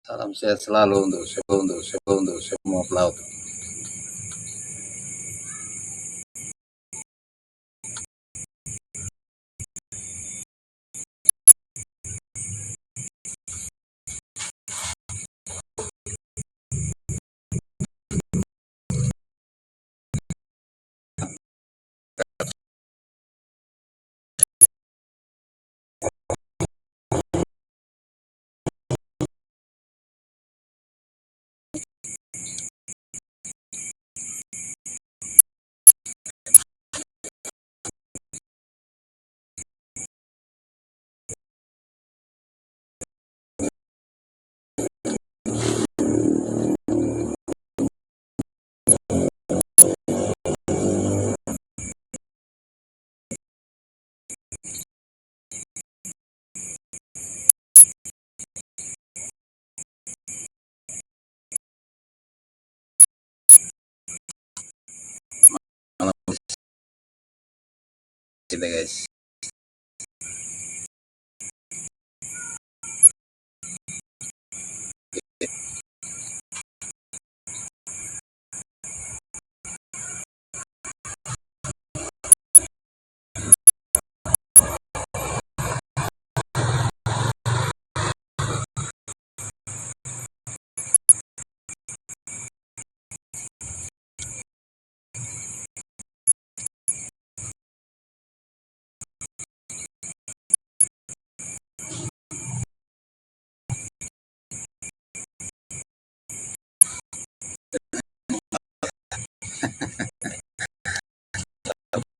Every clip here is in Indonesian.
Salam sehat selalu untuk semua pelaut. Malam kita guys.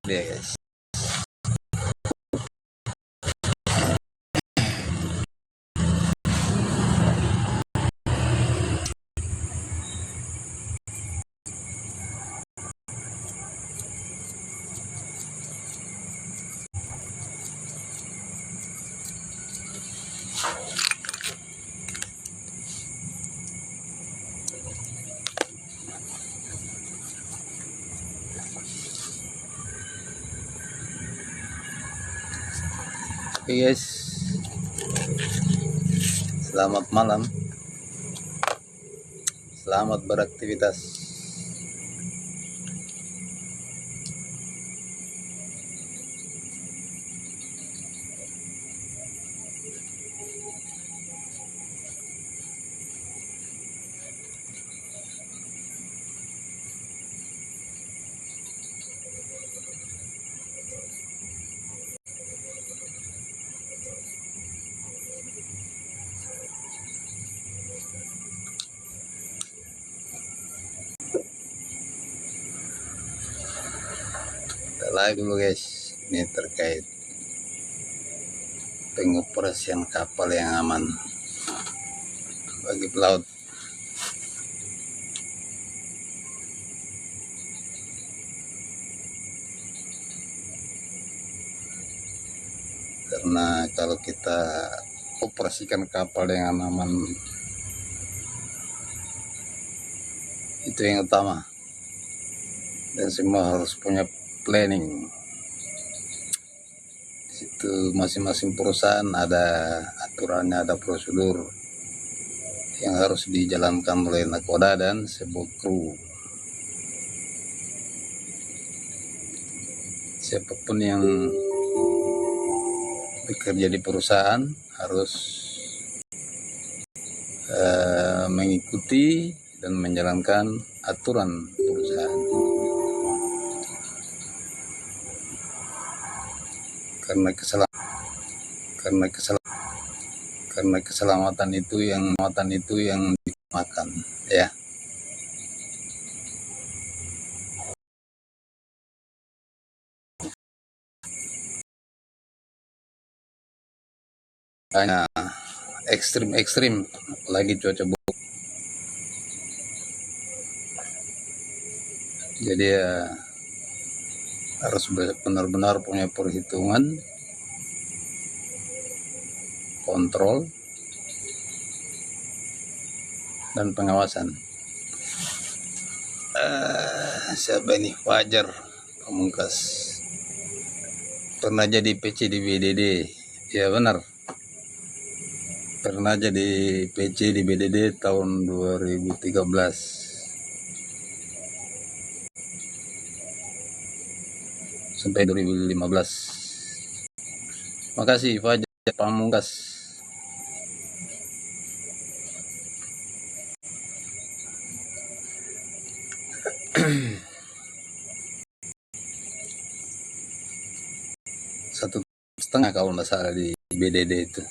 Dia guys. Oke guys, selamat malam, selamat beraktivitas. Lagi dulu guys, ini terkait pengoperasian kapal yang aman bagi pelaut. Karena kalau kita operasikan kapal yang aman, itu yang utama, dan semua harus punya planning. Itu masing-masing perusahaan ada aturannya, ada prosedur yang harus dijalankan oleh nakoda dan sebuah kru. Siapapun yang bekerja di perusahaan harus mengikuti dan menjalankan aturan perusahaan. Karena keselamatan itu yang dimakan, ya. Hanya ekstrim, apalagi cuaca buruk. Jadi ya harus benar-benar punya perhitungan, kontrol, dan pengawasan. Siapa ini? Fajar Pamungkas, pernah jadi PC di BDD. Ya benar, pernah jadi PC di BDD tahun 2013 sampai 2015. Makasih Fajar Pamungkas. Satu setengah kalau nggak salah di BDD itu.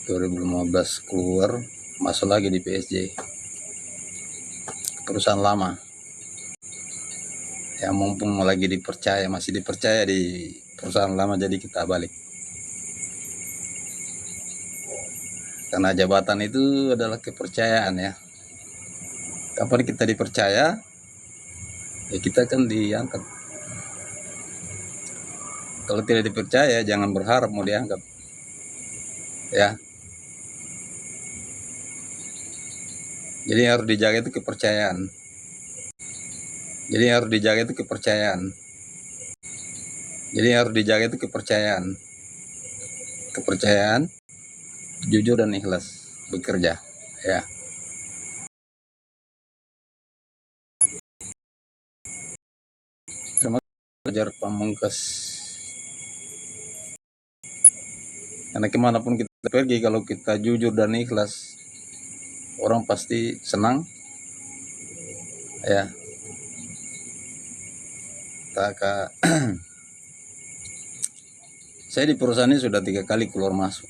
2015 keluar, masuk lagi di PSJ, perusahaan lama yang mumpung lagi dipercaya, masih dipercaya di perusahaan lama, jadi kita balik karena jabatan itu adalah kepercayaan ya. Kapan kita dipercaya ya kita kan diangkat. Kalau tidak dipercaya jangan berharap mau diangkat ya. Jadi harus dijaga itu kepercayaan. Jadi harus dijaga itu kepercayaan. Jadi harus dijaga itu kepercayaan. Kepercayaan, jujur dan ikhlas bekerja ya. Terima kasih Fajar Pamungkas. Karena kemanapun kita pergi, kalau kita jujur dan ikhlas, orang pasti senang ya. Saya di perusahaan ini sudah 3 kali keluar masuk,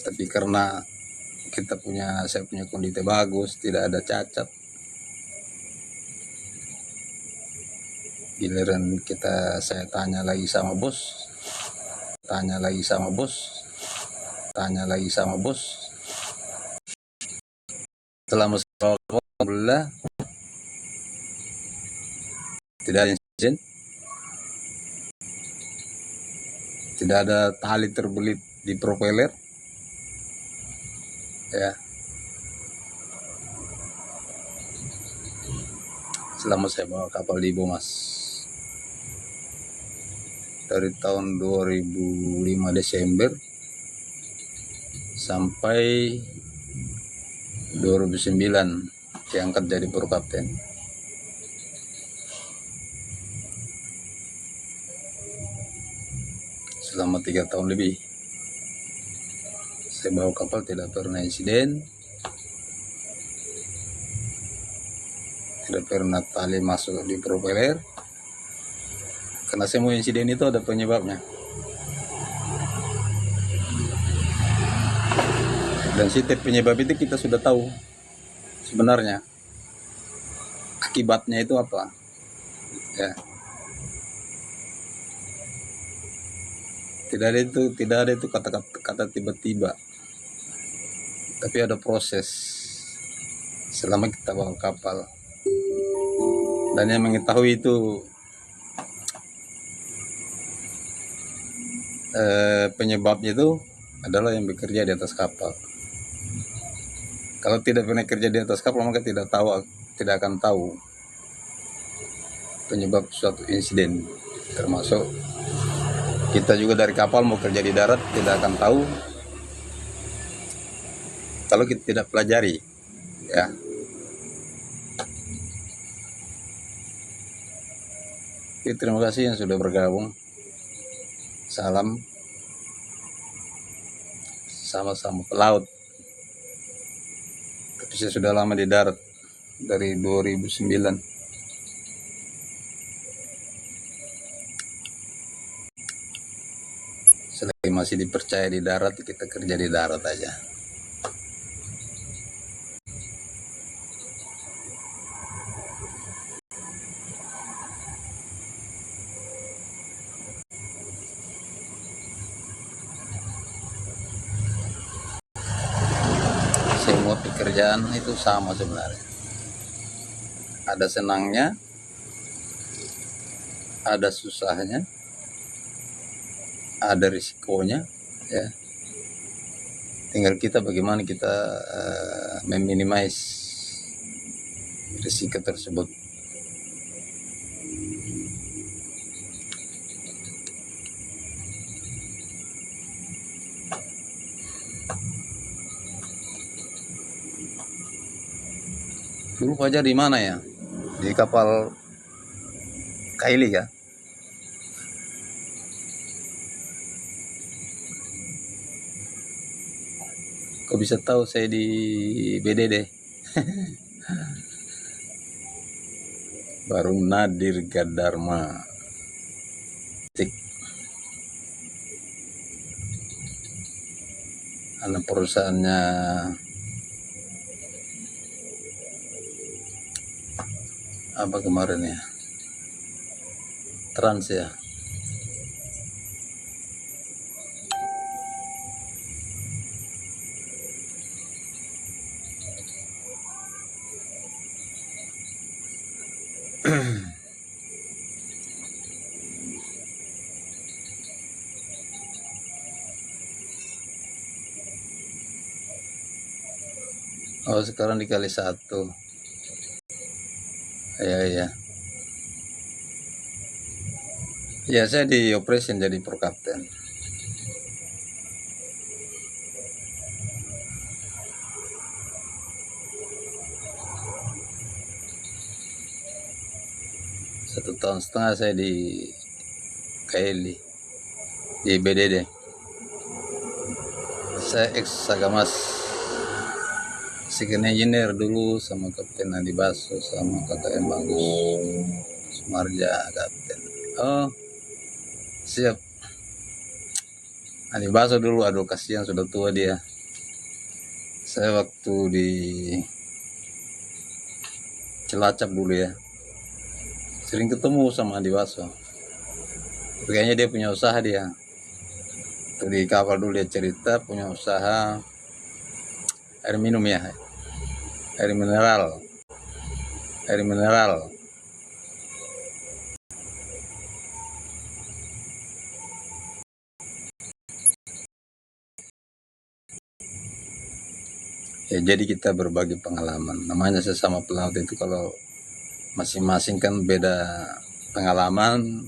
tapi karena saya punya kondisi bagus, tidak ada cacat, giliran saya tanya lagi sama bos, selama alhamdulillah tidak ada insiden, tidak ada tali terbelit di propeller ya. Selama saya bawa kapal di Bomas dari tahun 2005 Desember sampai 2009 diangkat jadi Pro Kapten. Selama 3 tahun lebih saya bawa kapal, tidak pernah insiden, tidak pernah tali masuk di propeller. Karena semua insiden itu ada penyebabnya, dan setiap penyebab itu kita sudah tahu sebenarnya akibatnya itu apa ya. Tidak ada itu kata tiba-tiba, tapi ada proses selama kita bawa kapal. Dan yang mengetahui itu penyebabnya itu adalah yang bekerja di atas kapal. Kalau tidak pernah kerja di atas kapal, maka tidak akan tahu penyebab suatu insiden. Termasuk kita juga dari kapal mau kerja di darat, tidak akan tahu kalau kita tidak pelajari ya. Oke, terima kasih yang sudah bergabung. Salam, sama-sama pelaut. Tapi saya sudah lama di darat, dari 2009. Selagi masih dipercaya di darat, kita kerja di darat aja. Semua pekerjaan itu sama sebenarnya. Ada senangnya, ada susahnya, ada risikonya ya. Tinggal kita bagaimana kita meminimais risiko tersebut. Dulu Fajar di mana ya? Di kapal Kaili ya? Kok bisa tahu saya di BDD? Baru Nadir Gadarma. Anak perusahaannya apa kemarin ya? Trans ya. Oh sekarang dikali 1. Iya. Ya saya di operation jadi pro kapten. Satu tahun setengah saya di KLI, di BDD. Saya ex Sagamas, second engineer dulu sama Kapten Andi Baso sama KKM Bagus Sumarja kapten. Oh siap. Andi Baso dulu, aduh kasihan sudah tua dia. Saya waktu di Cilacap dulu ya, sering ketemu sama Andi Baso. Kayaknya dia punya usaha dia. Tuh di kapal dulu dia cerita punya usaha air minum ya, air mineral. Ya jadi kita berbagi pengalaman. Namanya sesama pelaut itu kalau masing-masing kan beda pengalaman,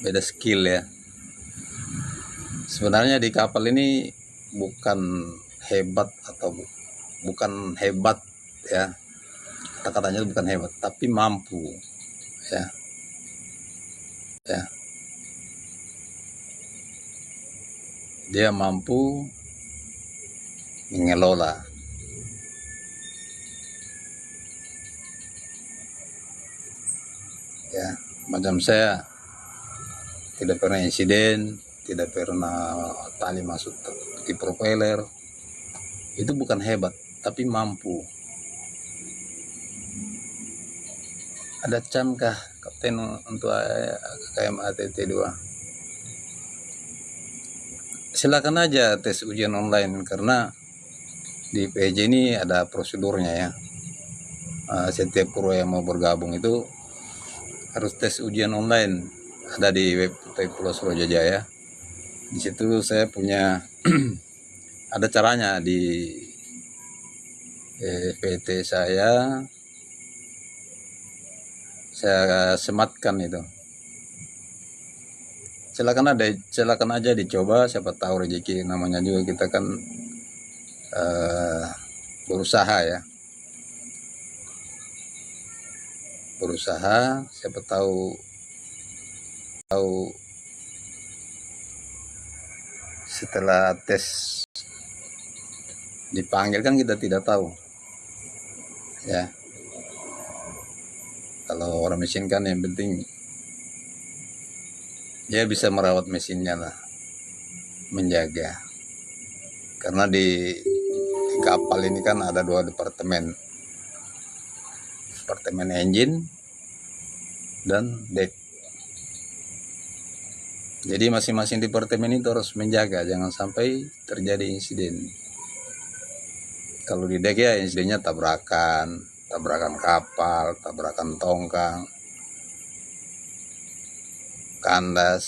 beda skill ya. Sebenarnya di kapal ini bukan hebat ya, kata-katanya bukan hebat, tapi mampu ya. Dia mampu mengelola. Ya, macam saya tidak pernah insiden, tidak pernah tali masuk di propeller. Itu bukan hebat, tapi mampu. Ada CAM kah kapten untuk KKM ATT 2? Silakan aja tes ujian online karena di PJ ini ada prosedurnya ya. Setiap kru yang mau bergabung itu harus tes ujian online. Ada di web Pulau Surajaya. Di situ saya punya ada caranya di PT saya sematkan itu. Silakan aja dicoba, siapa tahu rezeki, namanya juga kita kan berusaha ya. Siapa tahu setelah tes dipanggil kan kita tidak tahu ya. Kalau orang mesin kan yang penting dia bisa merawat mesinnya lah, menjaga. Karena di kapal ini kan ada 2 departemen engine dan deck. Jadi masing-masing departemen itu harus menjaga jangan sampai terjadi insiden. Kalau di deck ya insidennya tabrakan kapal, tabrakan tongkang, kandas,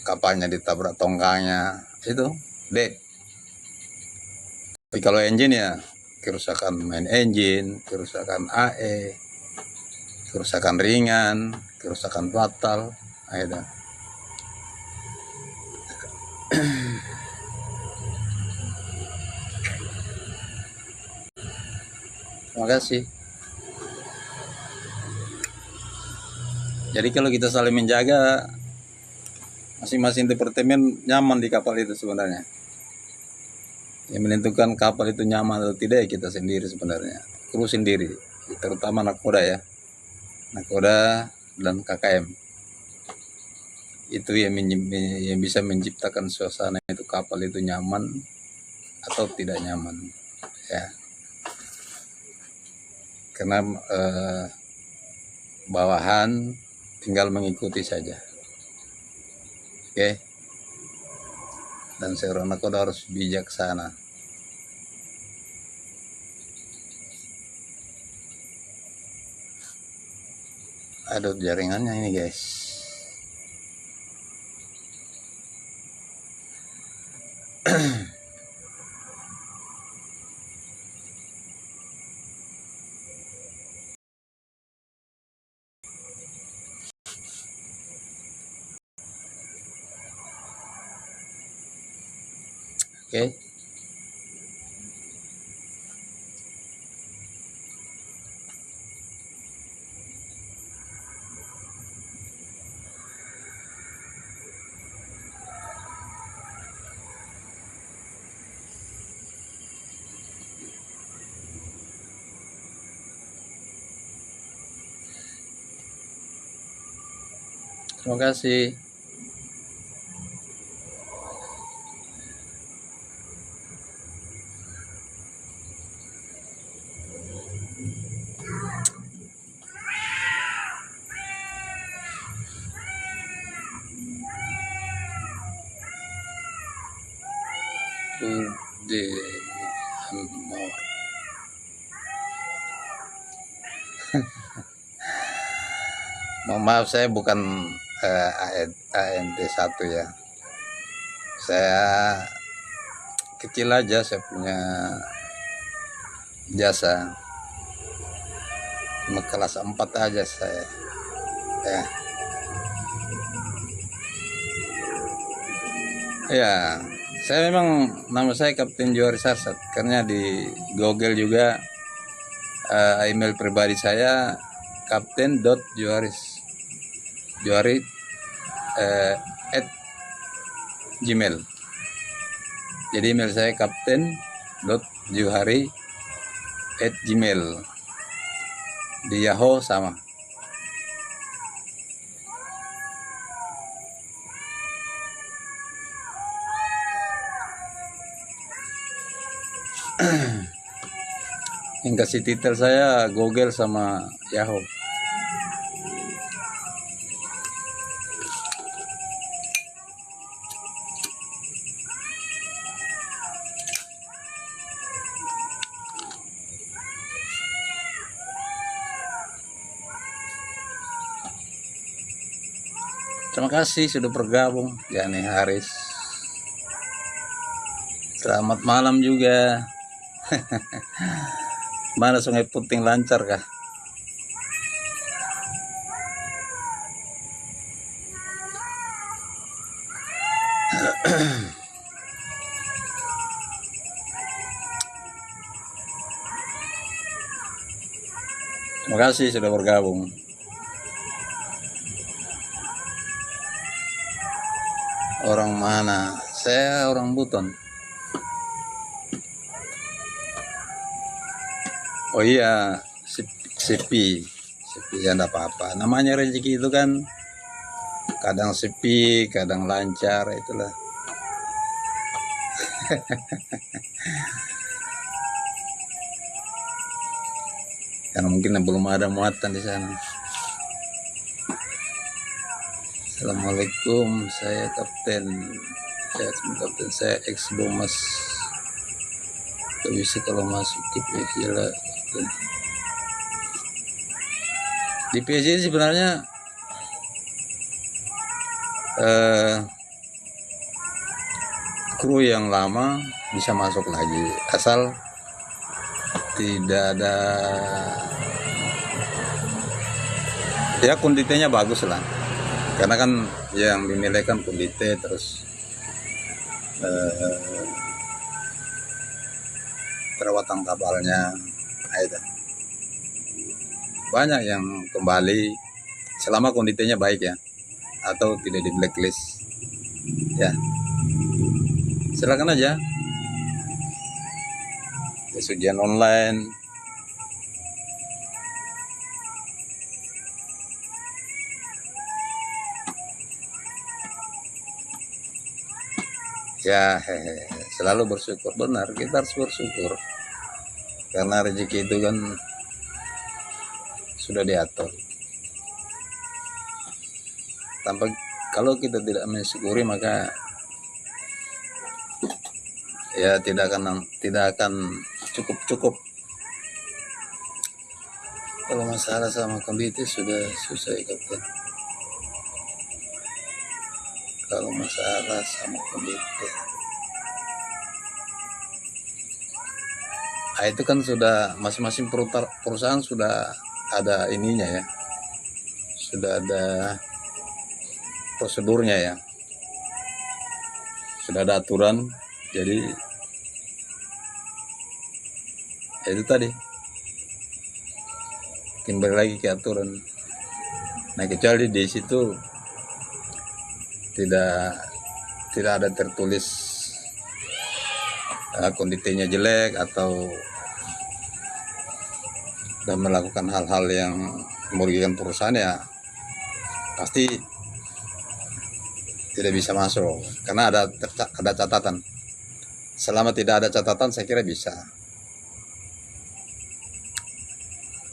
kapalnya ditabrak tongkangnya, itu deck. Tapi kalau engine ya kerusakan main engine, kerusakan AE, kerusakan ringan, kerusakan fatal, ada. Terima kasih. Jadi kalau kita saling menjaga, masing-masing departemen nyaman di kapal itu sebenarnya. Yang menentukan kapal itu nyaman atau tidak ya kita sendiri sebenarnya, kru sendiri, terutama nakoda ya, nakoda dan KKM. Itu yang bisa menciptakan suasana itu kapal itu nyaman atau tidak nyaman ya. Karena bawahan tinggal mengikuti saja. Oke. Dan seorang nakoda harus bijaksana. Aduh, jaringannya ini guys. Oke. Terima kasih. Di mohon maaf, saya bukan ANT 1 ya. Saya kecil aja, saya punya jasa cuma kelas 4 aja saya ya. Ya, saya memang nama saya Kapten Johari Sarsat, karena di Google juga email pribadi saya kapten.johari at gmail. Jadi email saya kapten.johari at gmail. Di Yahoo sama. Yang kasih titel saya Google sama Yahoo. Terima kasih sudah bergabung, Yani Haris. Selamat malam juga. Mana Sungai Puting lancar kah? Terima kasih sudah bergabung. Orang mana? Saya orang Buton. Oh iya, sepi ya, enggak apa-apa. Namanya rezeki itu kan kadang sepi, kadang lancar, itulah. Karena mungkin belum ada muatan di sana. Assalamualaikum, saya Kapten. Saya ex Bomas. Gak bisa kalau masuk di PJ lah. Di PJ sebenarnya kru yang lama bisa masuk lagi, asal tidak ada ya konditenya bagus lah, karena kan yang dinilai kan kondite, terus perawatan kapalnya, itu banyak yang kembali selama kondisinya baik ya, atau tidak di blacklist ya. Silakan aja tes ujian online. Ya, selalu bersyukur. Benar, kita harus bersyukur karena rezeki itu kan sudah diatur. Tanpa, kalau kita tidak mensyukuri, maka ya tidak akan cukup. Kalau masalah sama kondisi sudah susah ya, Kapten. Kalau masalah sama kondisi, itu kan sudah masing-masing perusahaan sudah ada ininya ya, sudah ada prosedurnya ya, sudah ada aturan. Jadi itu tadi kembali lagi ke aturan. Nah, kecuali di situ tidak ada tertulis kondisinya jelek atau dan melakukan hal-hal yang merugikan perusahaan, ya pasti tidak bisa masuk karena ada catatan. Selama tidak ada catatan, saya kira bisa.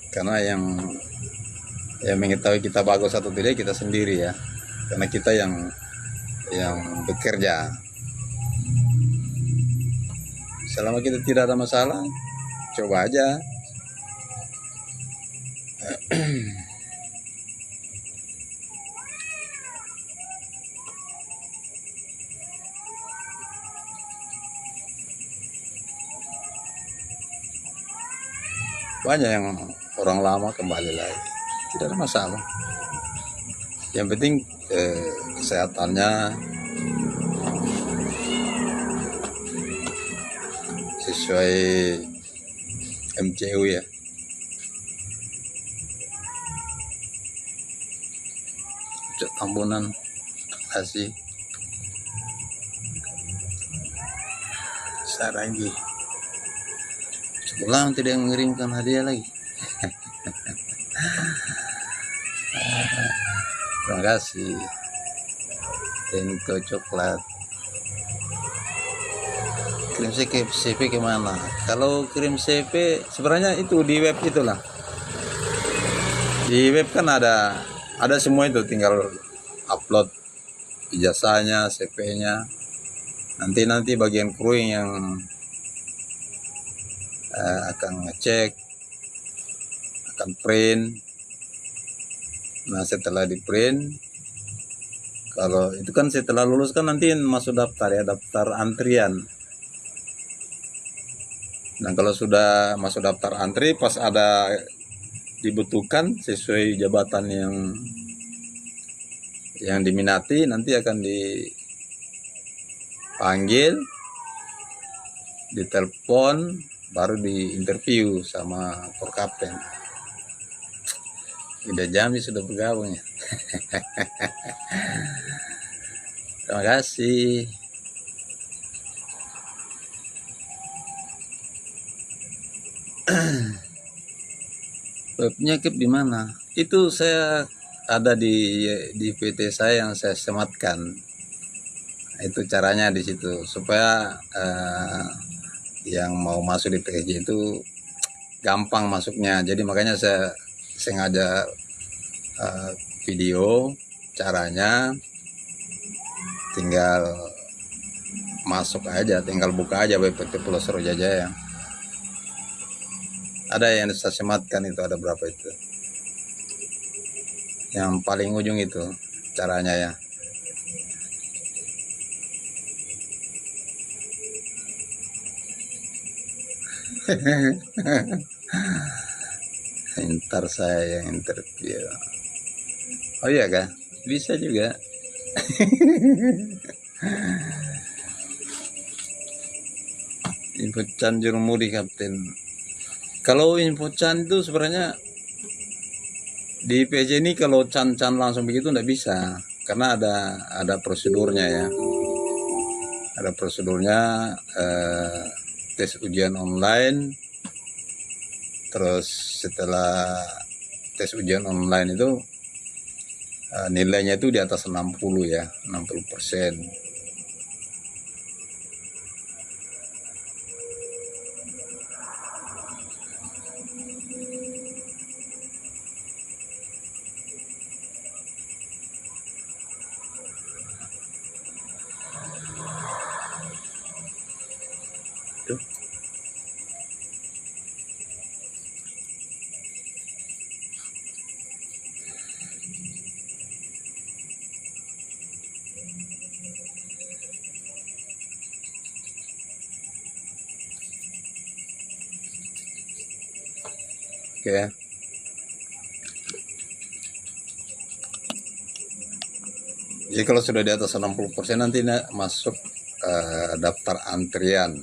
Karena yang mengetahui kita bagus atau tidak kita sendiri ya, karena kita yang bekerja. Selama kita tidak ada masalah, coba aja. Banyak yang orang lama kembali lagi, tidak ada masalah. Yang penting kesehatannya sesuai MCU ya. Cek Tambunan kasih Sarangi. Ulang tidak mengirimkan hadiah lagi. Terima kasih. Denko coklat. Kirim CV kemana? Kalau kirim CV sebenarnya itu di web itulah. Di web kan ada semua itu, tinggal upload ijazahnya, CV-nya. Nanti bagian kruing yang akan ngecek, akan print. Nah, setelah di print, kalau itu kan setelah lulus kan nanti masuk daftar ya, daftar antrian. Nah, kalau sudah masuk daftar antri, pas ada dibutuhkan sesuai jabatan yang diminati, nanti akan dipanggil, ditelepon, baru di interview sama Porkapten. Udah jam sudah bergabung ya. Terima kasih. Webnya Kip di mana? Itu saya ada di PT saya yang saya sematkan. Itu caranya di situ supaya yang mau masuk di PJ itu gampang masuknya. Jadi makanya saya sengaja video caranya, tinggal masuk aja, tinggal buka aja web PT Pulau Serujajaya. Ada yang saya sematkan itu, ada berapa itu? Yang paling ujung itu caranya ya. Ntar saya yang interview. Oh iya kah? Bisa juga. Info Can Jurumudi Kapten. Kalau info Can itu sebenarnya Di PJ ini kalau can-can langsung begitu nggak bisa, karena ada prosedurnya ya. Ada prosedurnya, tes ujian online, terus setelah tes ujian online itu nilainya itu di atas 60 ya, 60%. Tuh. Oke ya. Jadi kalau sudah di atas 60% nanti masuk daftar antrian.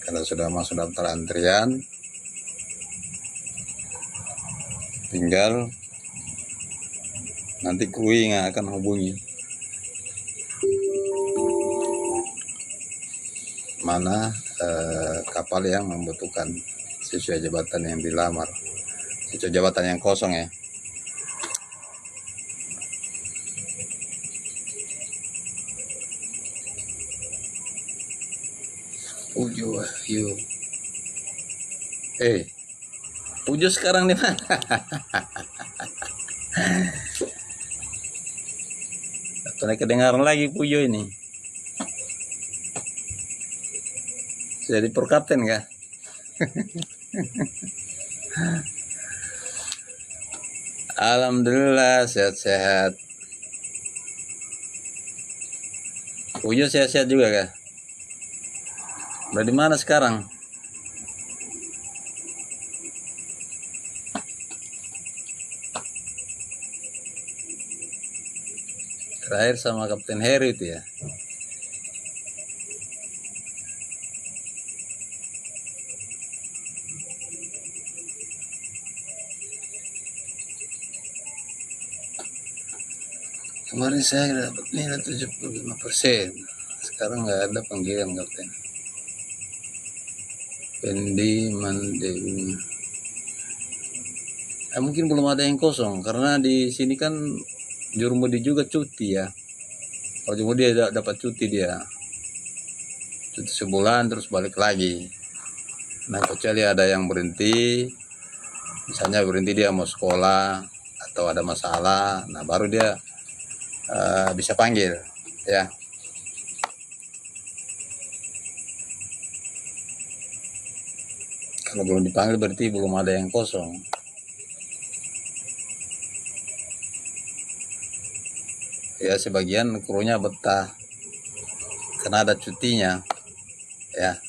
Kalau sudah masuk daftar antrian, tinggal nanti krui yang akan hubungi mana kapal yang membutuhkan sesuai jabatan yang dilamar, sesuai jabatan yang kosong ya. Ujo, yuk. Ujo sekarang di mana? Karena kedengaran lagi Pujo ini. Jadi perkapten kah? Alhamdulillah sehat-sehat. Pujo sehat-sehat juga kah? Udah di mana sekarang? Terakhir sama Kapten Heri itu ya. Kemarin saya dapat nilai 75%. Sekarang nggak ada panggilan Kapten. Pendi Mandeng. Mungkin belum ada yang kosong karena di sini kan jurumudi juga cuti ya. Kalau jurumudi dia dapat cuti, dia cuti sebulan terus balik lagi. Nah kecuali ada yang berhenti, misalnya berhenti dia mau sekolah atau ada masalah, nah baru dia bisa panggil ya. Kalau belum dipanggil berarti belum ada yang kosong. Ya sebagian krunya betah karena ada cutinya ya.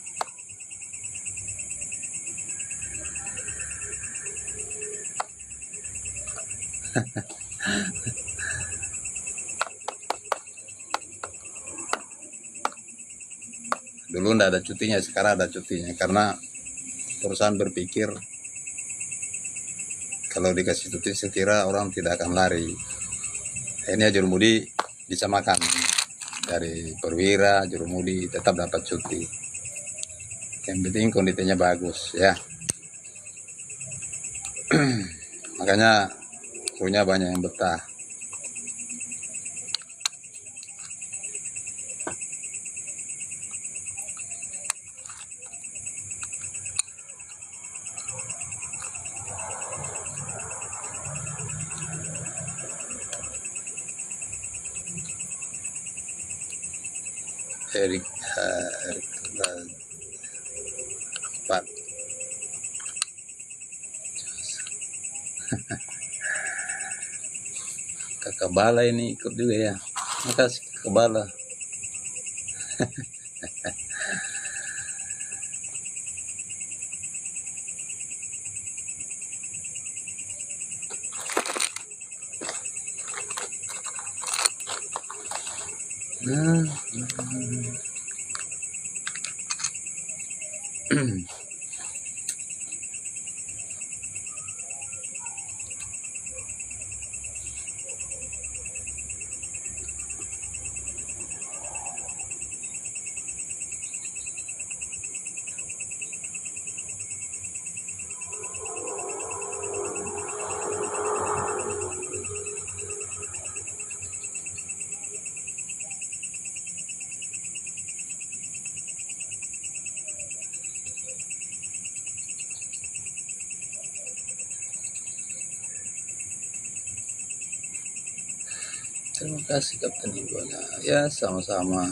Dulu nggak ada cutinya, sekarang ada cutinya karena perusahaan berpikir kalau dikasih cuti sekira orang tidak akan lari. Ini jurumudi bisa makan dari perwira, jurumudi tetap dapat cuti. Yang penting kondisinya bagus ya. Makanya krunya banyak yang betah. Erik Pak. Kakak Bala ini ikut juga ya. Makasih Kakak Bala. terima kasih Kapten Ibuana. Ya, sama-sama.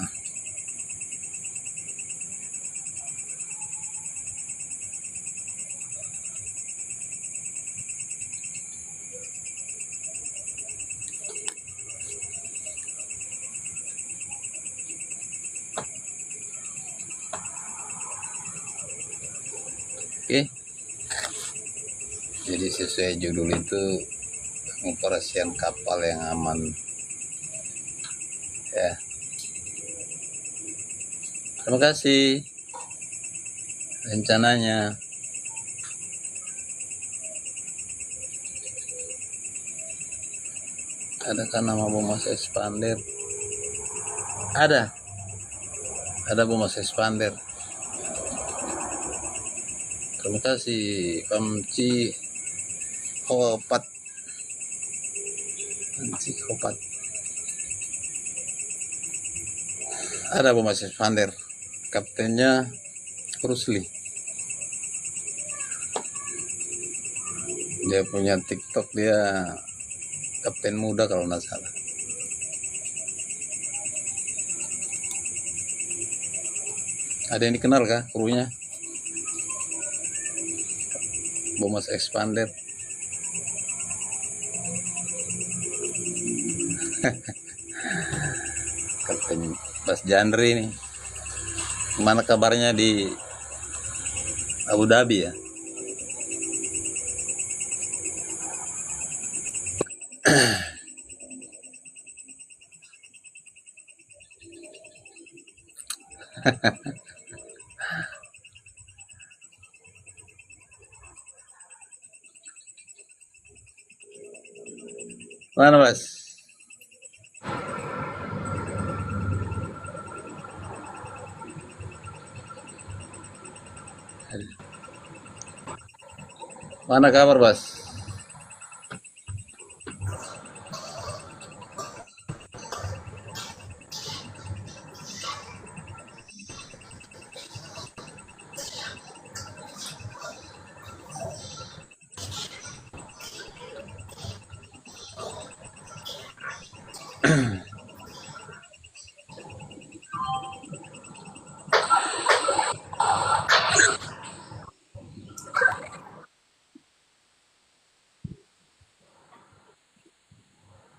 Oke, jadi sesuai judul itu, pengoperasian kapal yang aman. Ya, terima kasih. Rencananya adakah nama Bomas Expander? Ada Bomas Expander. Terima kasih Pamci Hopat. Ada Bomas Expander. Kaptennya Rusli. Dia punya TikTok, dia kapten muda kalau nggak salah. Ada yang dikenal kah krunya? Bomas Expander. Kapten Bas Jandri nih. Gimana kabarnya di Abu Dhabi ya? Mana Mas? Mana kabar Bas?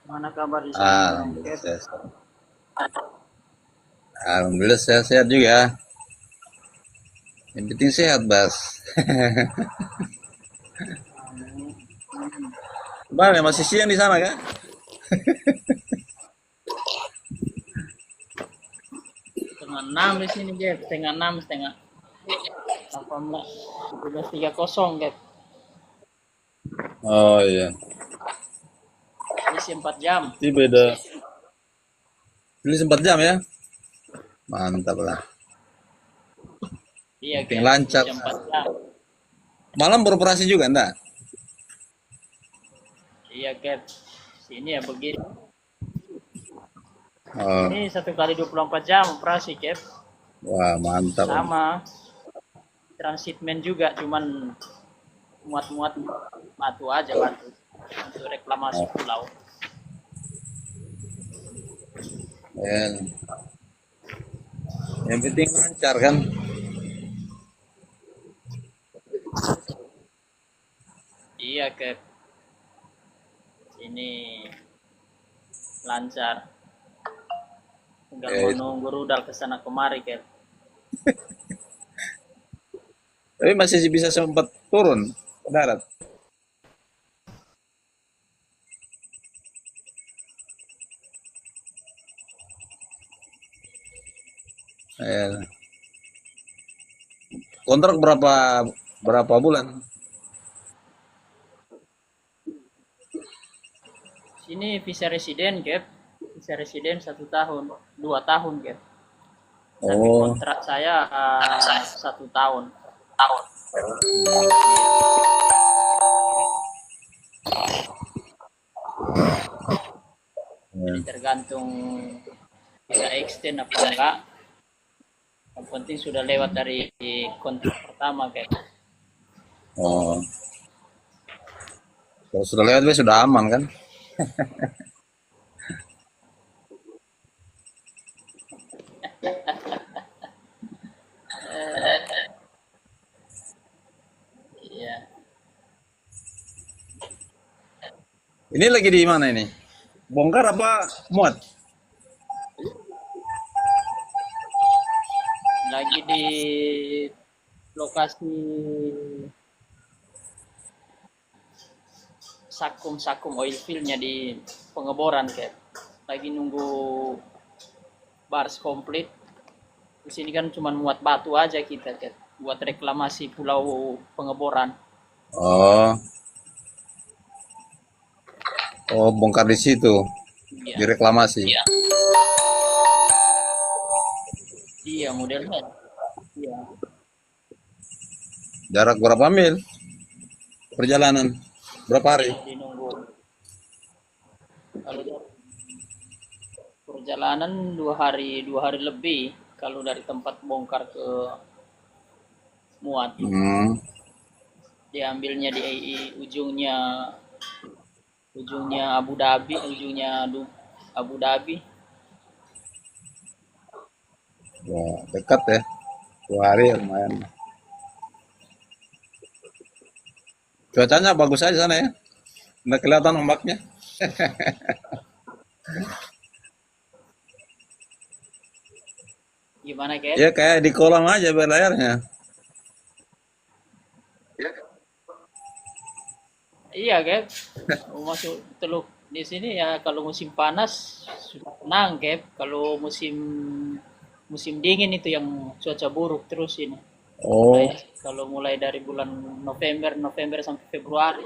Mana kabar di sana? Alhamdulillah sehat. Alhamdulillah sehat-sehat juga. Yang penting sehat Bas. Bang, masih siang di sana kan? Setengah enam di sini, Jeff. Setengah enam, setengah 18. 17.30, Jeff. Oh iya. Isi 4 jam. Ini beda. Ini 4 jam ya? Mantap lah. Iya, Penting Jeff. lancar. Isi 4 jam. Malam beroperasi juga enggak? Iya, Jeff. Sini ya begini. Oh, Ini 1 kali 24 jam operasi, Jeff. wah mantap. Sama. Transitmen juga, cuman muat-muat batu aja, batu. Untuk reklamasi pulau. Ya. Yang penting lancar kan? Iya, Jeff. Ini lancar. Tinggal mau nunggu rudal ke sana kemari, Jeff. Tapi masih bisa sempat turun ke darat. Ya. Kontrak berapa bulan? Sini visa residen, Cap. Visa residen 1 tahun, 2 tahun, Cap. Tapi Oh, kontrak saya 1 tahun. Jadi tergantung bisa extend apa enggak. Yang penting sudah lewat dari kontrak pertama, Cap. oh. Kalau sudah lewat sudah aman kan? Iya, Ini lagi di mana ini? Bongkar apa muat? lagi di lokasi sakum oil fillnya di pengeboran kayak. Lagi nunggu bars komplit. Di sini kan cuma muat batu aja kita kayak. Buat reklamasi pulau pengeboran. Oh, oh bongkar di situ, Iya, direklamasi. iya modelnya. Iya, Jarak berapa mil perjalanan? Berapa hari? di nunggu. Kalau dari perjalanan 2 hari lebih. Kalau dari tempat bongkar ke muat, Hmm, diambilnya di ujungnya ujungnya Abu Dhabi, Abu Dhabi. ya, dekat ya. 2 hari ya, lumayan. Cuacanya bagus aja sana ya. Nggak kelihatan ombaknya. Gimana kayak? Ya kayak di kolam aja berlayarnya. Iya kayak masuk teluk di sini ya kalau musim panas sudah tenang kayak. Kalau musim musim dingin itu yang cuaca buruk terus ini. Mulai Oh, kalau mulai dari bulan November sampai Februari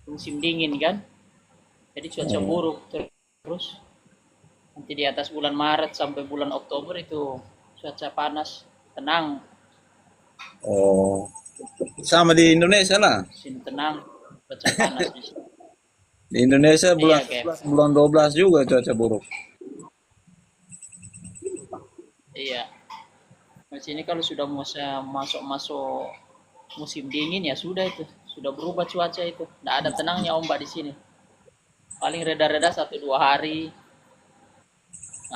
musim dingin kan. Jadi cuaca oh, buruk terus nanti di atas bulan Maret sampai bulan Oktober itu cuaca panas, tenang, oh. Sama di Indonesia lah. sini tenang, cuaca panas di sini. Di Indonesia bulan Iya, kayak 11, bulan 12 juga cuaca buruk. iya. Di sini kalau sudah masuk musim dingin ya sudah itu, sudah berubah cuaca itu. Nggak ada tenangnya ombak di sini. Paling reda-reda 1 2 hari,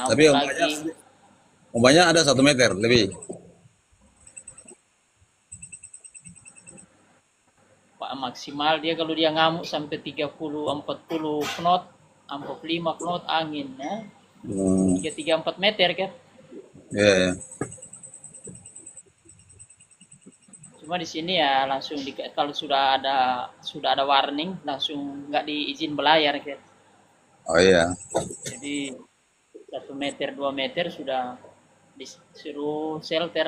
Tapi ngamuk ombaknya, lagi. ombaknya ada 1 meter lebih. Pak maksimal dia kalau dia ngamuk sampai 30 40 knot, 45 knot angin ya. Hmm, 3 3 4 meter kan. ya, ya. Cuma di sini ya langsung kalau sudah ada warning langsung nggak diizin belayar kan. Oh iya. Jadi 1 meter 2 meter sudah disuruh shelter.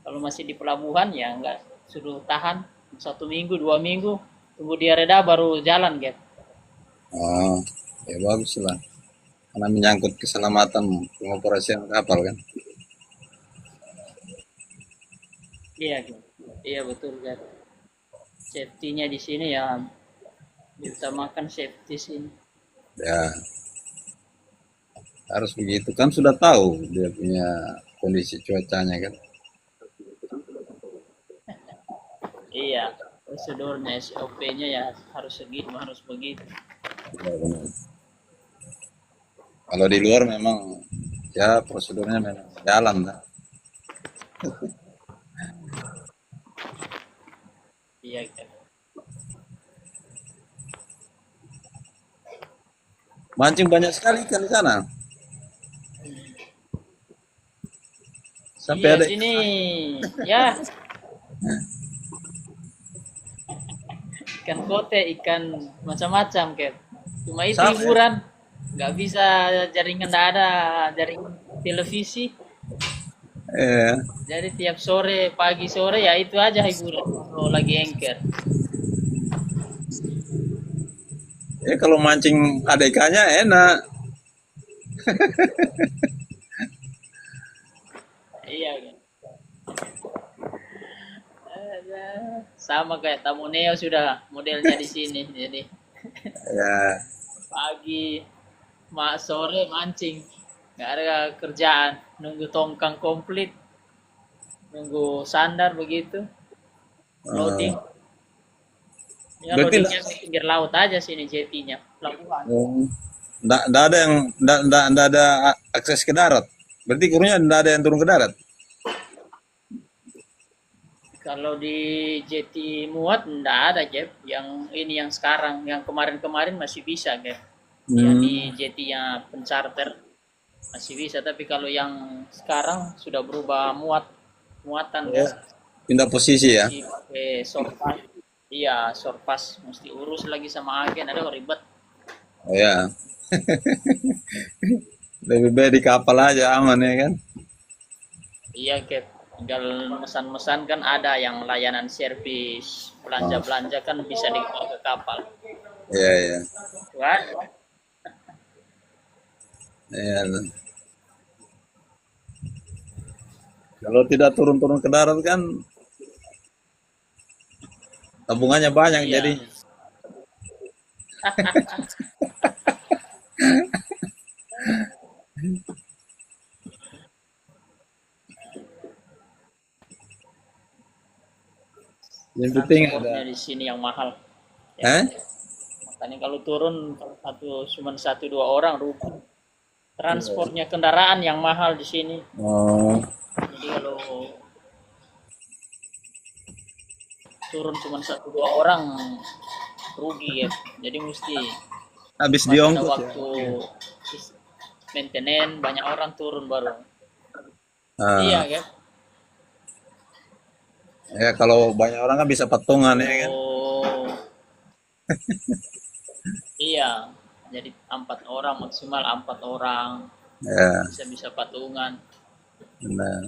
Kalau masih di pelabuhan ya nggak, suruh tahan 1 minggu 2 minggu tunggu dia reda baru jalan kan. Oh, ya bagus lah. Karena menyangkut keselamatan pengoperasian kapal kan. Iya kan. Iya betul kan. Safety-nya di sini ya diutamakan safety sini. Ya, harus begitu kan sudah tahu dia punya kondisi cuacanya kan. Iya, prosedurnya SOP-nya ya harus segitu, harus begitu. Ya, benar. Kalau di luar memang ya prosedurnya memang jalan lah. Iya kan. Mancing banyak sekali ikan di sana. Sampai Iya ada sini ya ikan kote, ikan macam-macam kan. Cuma itu sama ya. hiburan, nggak bisa jaringan, nggak ada jaringan televisi. Eh, Jadi tiap sore, pagi sore ya itu aja hiburan. Kalau lagi anchor. kalau mancing ada ikannya enak. Iya kan. Sama kayak tamu Neo sudah modelnya di sini. Jadi Ya, pagi, sore mancing. Nggak ada kerjaan. Nunggu tongkang komplit. Nunggu sandar begitu. eh, Loading. Ya berarti loadingnya di pinggir laut aja sini jetinya. Pelabuhan. nggak ada yang nggak ada akses ke darat. Berarti krunya tidak ada yang turun ke darat. Kalau di JT Muat enggak ada, Jeb. Yang ini yang sekarang, yang kemarin-kemarin masih bisa, Jeb. Yang di Hmm. JT-nya pencharter masih bisa, tapi kalau yang sekarang sudah berubah muatan, Oh, Jeb. pindah posisi ya. Mesti pakai sorpas. Iya, sorpas mesti urus lagi sama agen, ada ribet. Oh ya, lebih baik di kapal aja aman ya kan. Iya, Cap. Tinggal mesan-mesan kan ada yang layanan servis, Oh, belanja-belanja kan bisa dibawa ke kapal. iya iya. Kan? Iya. Kalau tidak turun-turun ke darat kan tabungannya banyak jadi. Iya. Yang penting ada. Transportnya di sini yang mahal. Ya. Eh? Makanya kalau turun kalau cuma satu dua orang rugi. Transportnya kendaraan yang mahal di sini. Oh, Jadi kalau turun cuma satu dua orang rugi ya. Jadi mesti habis pas ada diongkos ya. waktu maintenance banyak orang turun baru. Iya Ah, kan? ya kalau banyak orang kan bisa patungan ya kan. Kalau iya, jadi 4 orang maksimal 4 orang Ya, bisa-bisa patungan. benar.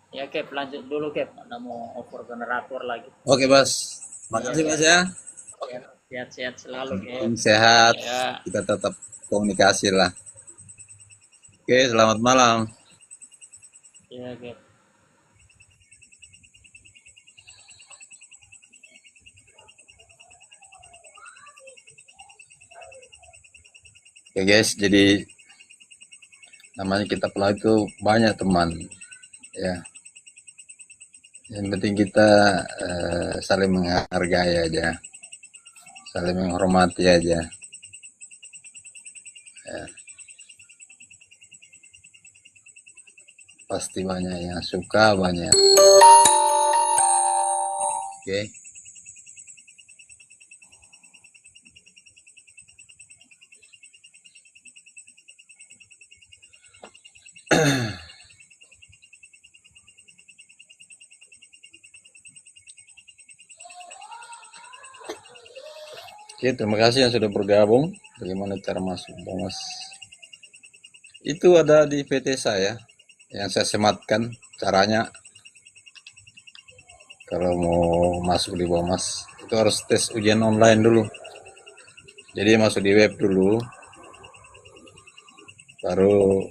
Ya Cap, lanjut dulu Cap. Anda mau over generator lagi. Oke, Bos. Iya Makasih, Mas Cap. ya. Sehat-sehat selalu Cap. Tim sehat, Ya, kita tetap komunikasi lah. Oke, selamat malam. ya Cap. Oke, guys, jadi namanya kita pelaku itu banyak teman, ya. Yang penting kita saling menghargai aja, saling menghormati aja. Ya, pasti banyak yang suka, banyak. Oke. Oke, terima kasih yang sudah bergabung. Bagaimana cara masuk bonus? Itu ada di PT saya yang saya sematkan caranya kalau mau masuk di Bomas. Itu harus tes ujian online dulu. Jadi masuk di web dulu, baru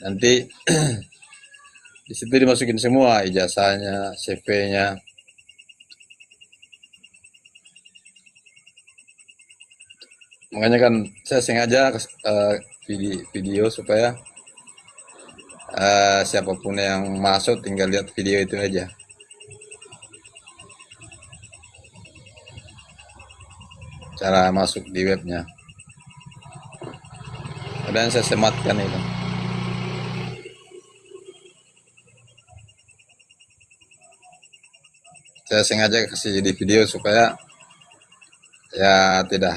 nanti di situ dimasukin semua ijazahnya, CV-nya. Makanya kan saya sengaja video supaya siapapun yang masuk tinggal lihat video itu aja. Cara masuk di webnya. Dan saya sematkan itu. Saya sengaja kasih di video supaya ya tidak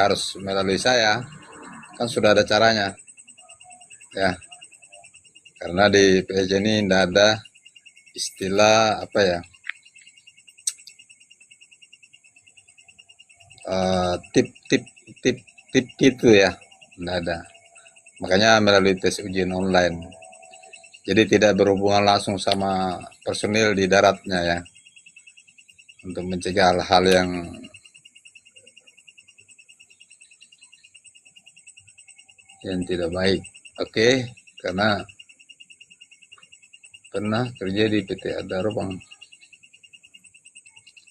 harus melalui saya. Kan sudah ada caranya. Ya, karena di PJ ini tidak ada istilah apa ya, tip tip tip tip gitu ya, tidak ada. Makanya melalui tes ujian online. Jadi tidak berhubungan langsung sama personil di daratnya ya, untuk mencegah hal-hal yang tidak baik. Oke, karena pernah kerja di PT Adaro Bang.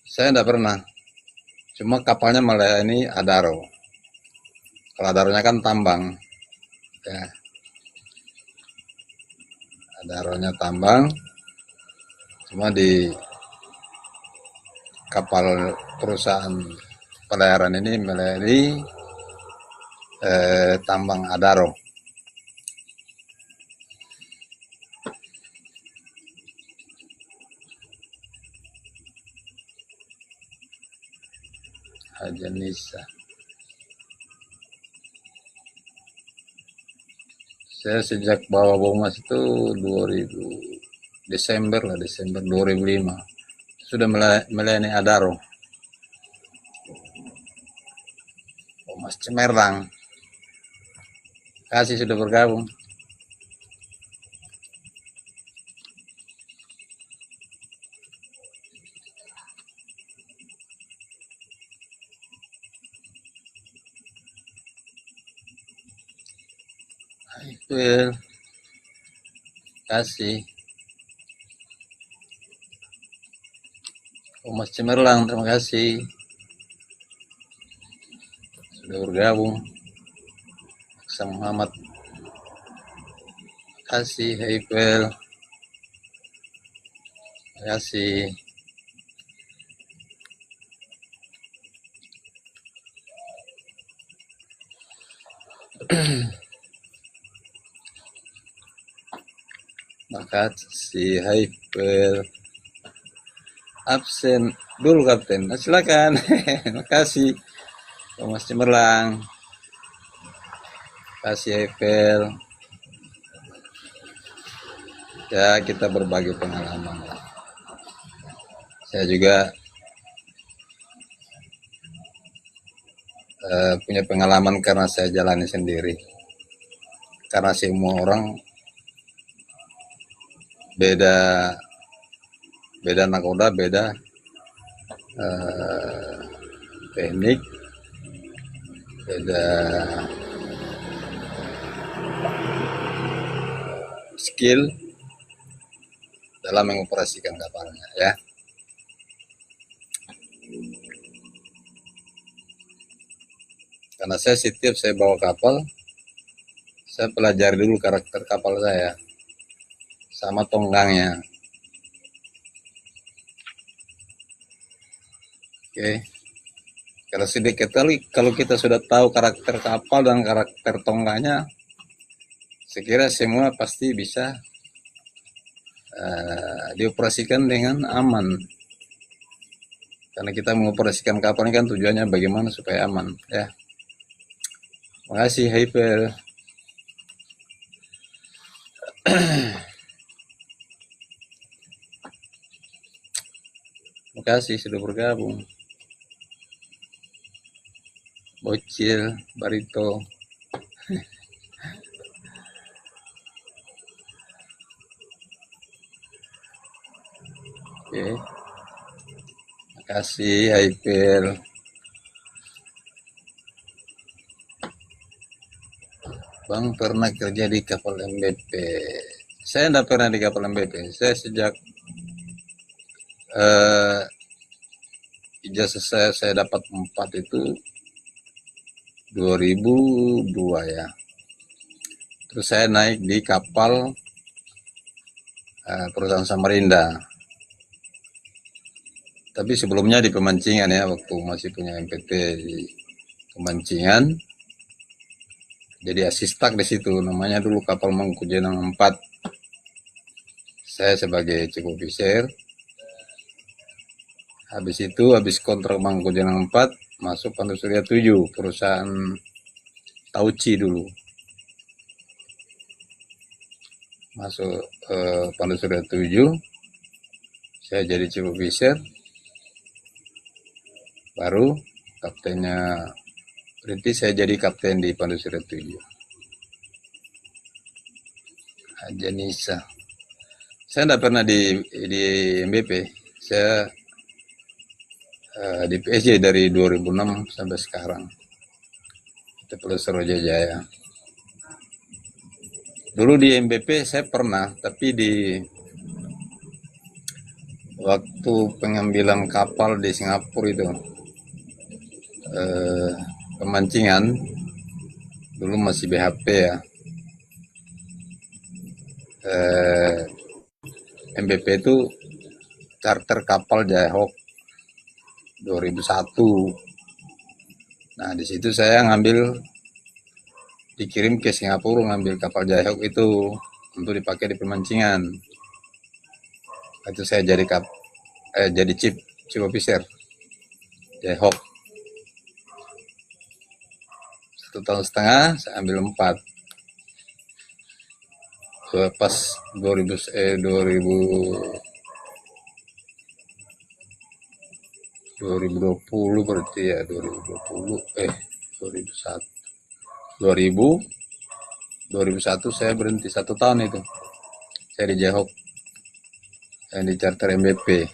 Saya tidak pernah. Cuma kapalnya melayani Adaro. Kalau Adaronya kan tambang. Ya, Adaronya tambang. Cuma di kapal perusahaan pelayaran ini melayani tambang Adaro. Hajanisa. Saya sejak bawa Bomas itu 2000 Desember 2005 sudah melayani Adaro. Bomas Cemerlang. Kasih sudah bergabung. Well, kasih. Bomas Cemerlang, terima kasih sudah bergabung. Aksa Muhammad, kasih. Haifel, terima kasih. Makasih Haifel. Absen dulu Kapten. Nah, silakan. Makasih Thomas Cemerlang. Kasih Haifel. Ya, kita berbagi pengalaman lah. Saya juga punya pengalaman karena saya jalani sendiri. Karena semua orang beda nakoda, beda teknik, beda skill dalam mengoperasikan kapalnya ya. Karena saya setiap saya bawa kapal, saya pelajari dulu karakter kapal saya sama tonggangnya. Oke. Kalau sedikit kali kalau kita sudah tahu karakter kapal dan karakter tonggangnya, saya kira semua pasti bisa dioperasikan dengan aman. Karena kita mengoperasikan kapal ini kan tujuannya bagaimana supaya aman ya. Makasih Hyper. Makasih sudah bergabung. Bocil, Barito. Oke. Makasih Hyper. Bang pernah kerja di kapal MBP. Saya tidak pernah di kapal MBP. Saya sejak ijazah saya dapat 4 itu 2002 ya. Terus saya naik di kapal perusahaan Samarinda. Tapi sebelumnya di pemancingan ya, waktu masih punya MPT di pemancingan. Jadi asistak di situ, namanya dulu kapal Mangkujenang 4. Saya sebagai chief officer. Habis itu, habis kontrak Mangkujenang 4, masuk Pandu Surya 7, perusahaan Tauci dulu. Masuk Pandu Surya 7, saya jadi chief officer. Baru kaptennya berhenti, saya jadi kapten di Pandu Surya 7. Hajanisa. Saya tidak pernah di MBP. Saya di PSJ dari 2006 sampai sekarang. Di Pulau Jaya. Dulu di MBP saya pernah, tapi di waktu pengambilan kapal di Singapura itu, pemancingan, dulu masih BHP ya. MBP itu charter kapal Jayhawk 2001. Nah, di situ saya dikirim ke Singapura ngambil kapal Jayhawk itu untuk dipakai di pemancingan. Itu saya jadi chief officer Jayhawk. 1,5 tahun saya ambil 4. Pas 2020 berarti ya, 2001 saya berhenti 1 tahun itu. Saya di Jayhawk yang di charter MBP.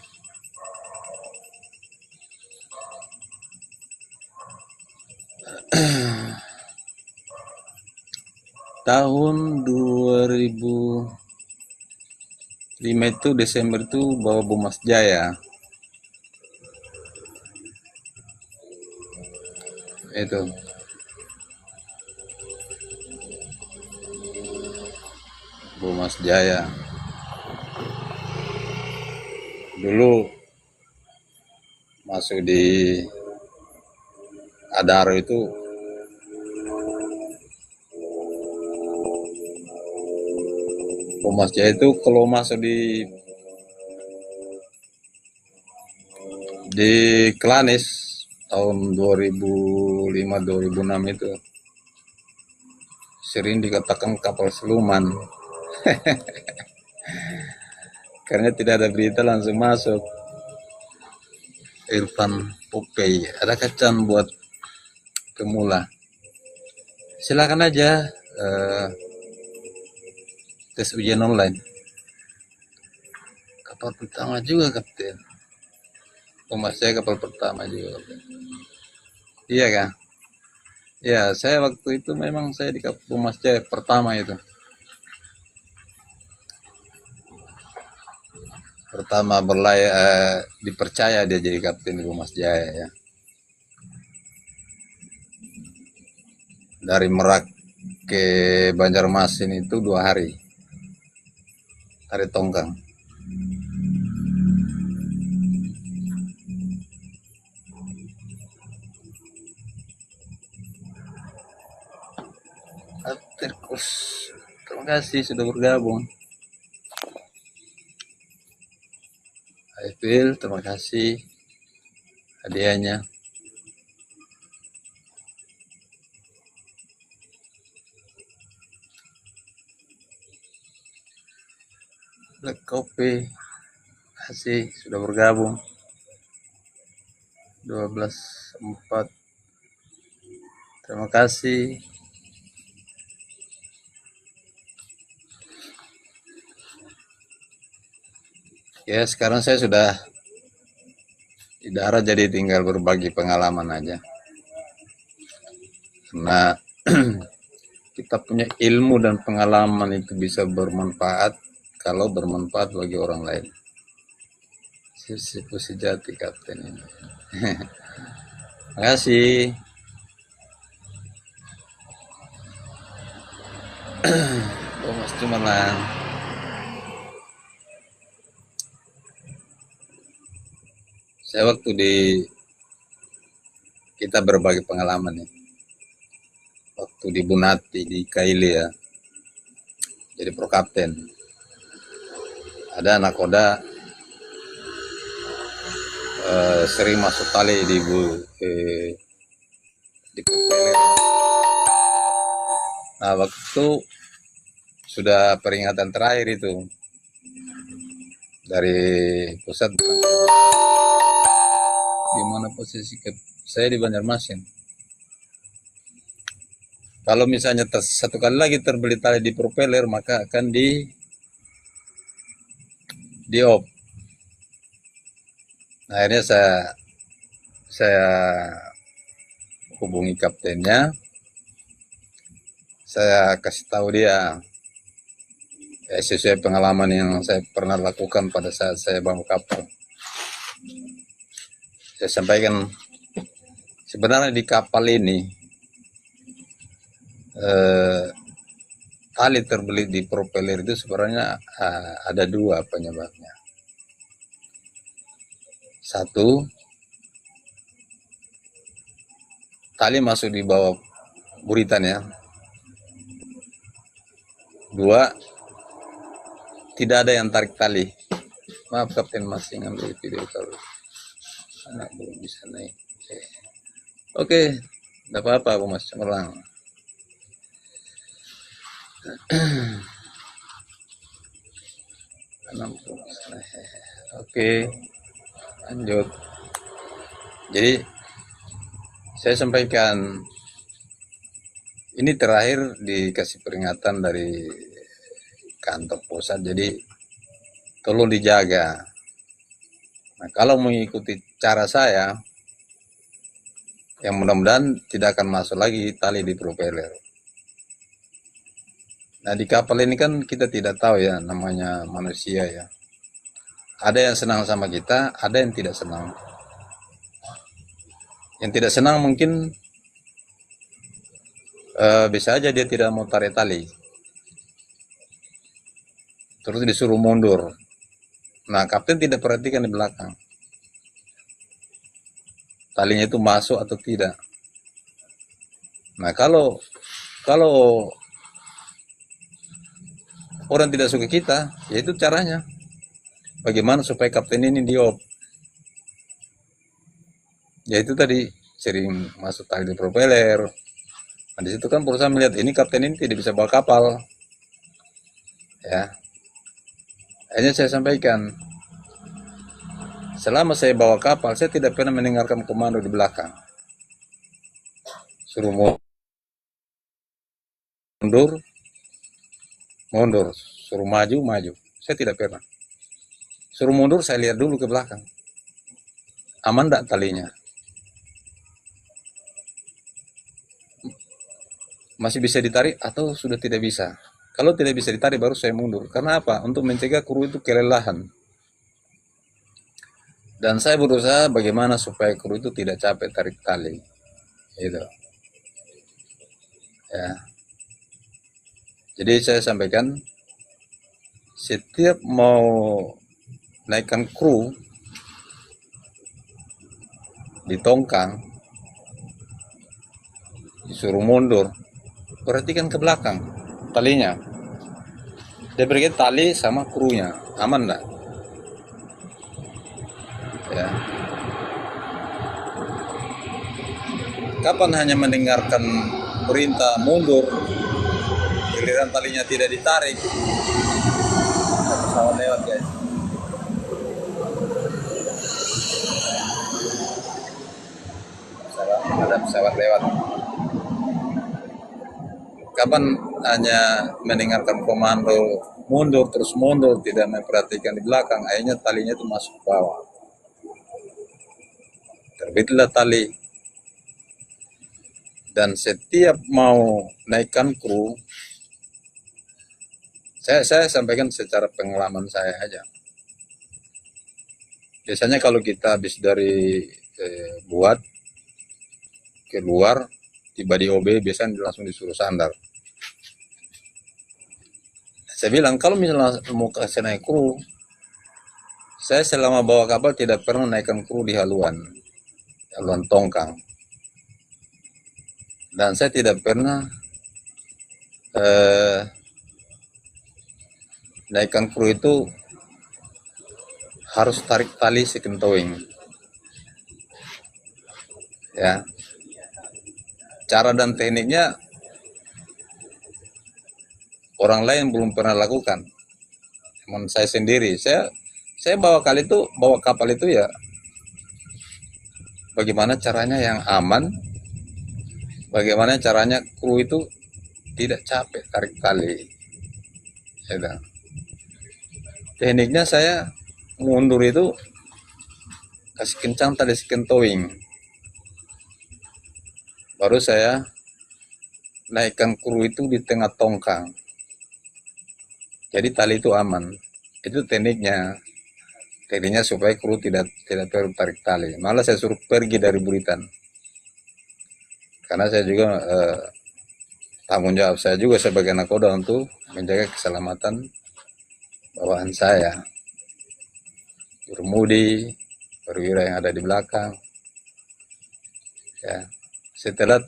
Tahun 2005 itu Desember itu bawa Bumas Jaya. Itu Bumas Jaya. Dulu masuk di Adaro itu Bumas Jaya itu kalau masuk di Klanis tahun 2005-2006 itu sering dikatakan kapal siluman. Karena tidak ada berita langsung masuk. Irfan Popey, ada kacang buat pemula. Silakan aja tes ujian online. Kapal pertama juga, Kapten. Mas saya kapal pertama juga, Kapten. Iya kan? Ya, saya waktu itu memang saya di kapal Mas Jaya pertama itu. Pertama dipercaya dia jadi kapten di Mas Jaya ya. Dari Merak ke Banjarmasin itu 2 hari. Hari Tongkang. Terus, terima kasih sudah bergabung. Aifil, terima kasih hadiahnya. Black Coffee, terima kasih sudah bergabung. 12.4, terima kasih. Ya, sekarang saya sudah di darat jadi tinggal berbagi pengalaman aja. Karena kita punya ilmu dan pengalaman itu bisa bermanfaat kalau bermanfaat bagi orang lain. Sipu sejati Kapten ini. Terima kasih. Mas Cumerlang. Saya waktu kita berbagi pengalaman ya. Waktu di Bunati di Kaili ya. Jadi pro kapten. Ada anak koda sering masuk tali di propeller. Nah, waktu sudah peringatan terakhir itu dari pusat, di mana posisi saya di Banjarmasin. Kalau misalnya satu kali lagi terbeli tali di propeller, maka akan di off. Nah, akhirnya saya hubungi kaptennya, saya kasih tahu dia sesuai pengalaman yang saya pernah lakukan pada saat saya bangun kapal. Saya sampaikan sebenarnya di kapal ini tali terbeli di propeller itu sebenarnya ada 2 penyebabnya. Satu, tali masuk di bawah buritan ya. 2, tidak ada yang tarik tali. Maaf Kapten, masih ngambil video kalau anak belum bisa naik. Oke, tidak apa-apa aku Mas Cemerlang. Oke, lanjut. Jadi saya sampaikan ini terakhir dikasih peringatan dari kantor pusat, jadi tolong dijaga. Nah, kalau mengikuti cara saya, yang mudah-mudahan tidak akan masuk lagi tali di propeller. Nah, di kapal ini kan kita tidak tahu ya, namanya manusia ya. Ada yang senang sama kita, ada yang tidak senang. Yang tidak senang mungkin bisa aja dia tidak mau tarik tali. Terus disuruh mundur. Nah, kapten tidak perhatikan di belakang. Talinya itu masuk atau tidak. Nah, kalau orang tidak suka kita, ya itu caranya. Bagaimana supaya kapten ini diop? Ya itu tadi sering masuk tali di propeller. Nah, di situ kan perusahaan melihat ini kapten ini tidak bisa bawa kapal. Ya. Akhirnya saya sampaikan, selama saya bawa kapal, saya tidak pernah mendengarkan komando di belakang. Suruh mundur, mundur. Suruh maju, maju. Saya tidak pernah. Suruh mundur, saya lihat dulu ke belakang. Aman tidak talinya? Masih bisa ditarik atau sudah tidak bisa? Kalau tidak bisa ditarik, baru saya mundur. Karena apa? Untuk mencegah kru itu kelelahan. Dan saya berusaha bagaimana supaya kru itu tidak capek tarik tali. Gitu. Ya. Jadi saya sampaikan, setiap mau naikkan kru di tongkang, disuruh mundur, perhatikan ke belakang talinya. Dia berikan tali sama krunya, aman enggak? Ya. Kapan hanya mendengarkan perintah mundur, giliran talinya tidak ditarik, ada pesawat lewat guys. Ada pesawat lewat. Kapan hanya mendengarkan komando mundur terus mundur, tidak memperhatikan di belakang, akhirnya talinya itu masuk ke bawah. Terbitlah tali. Dan setiap mau naikkan kru, saya sampaikan secara pengalaman saya aja. Biasanya kalau kita habis dari buat keluar, tiba di OB, biasanya langsung disuruh sandar. Saya bilang, kalau misalnya mau kasih naik kru, saya selama bawa kapal tidak pernah naikkan kru di haluan tongkang. Dan saya tidak pernah naikkan kru itu harus tarik tali second towing. Ya. Cara dan tekniknya orang lain belum pernah lakukan. Cuman saya sendiri, saya bawa kapal itu ya bagaimana caranya yang aman, bagaimana caranya kru itu tidak capek tarik tali. Ya, tekniknya saya mundur itu kasih kencang tali second towing, baru saya naikkan kru itu di tengah tongkang, jadi tali itu aman. Itu tekniknya supaya kru tidak perlu tarik tali. Malah saya suruh pergi dari buritan, karena saya juga tanggung jawab saya juga sebagai nakoda untuk menjaga keselamatan bawahan saya, jurumudi, perwira yang ada di belakang. Ya, Setelah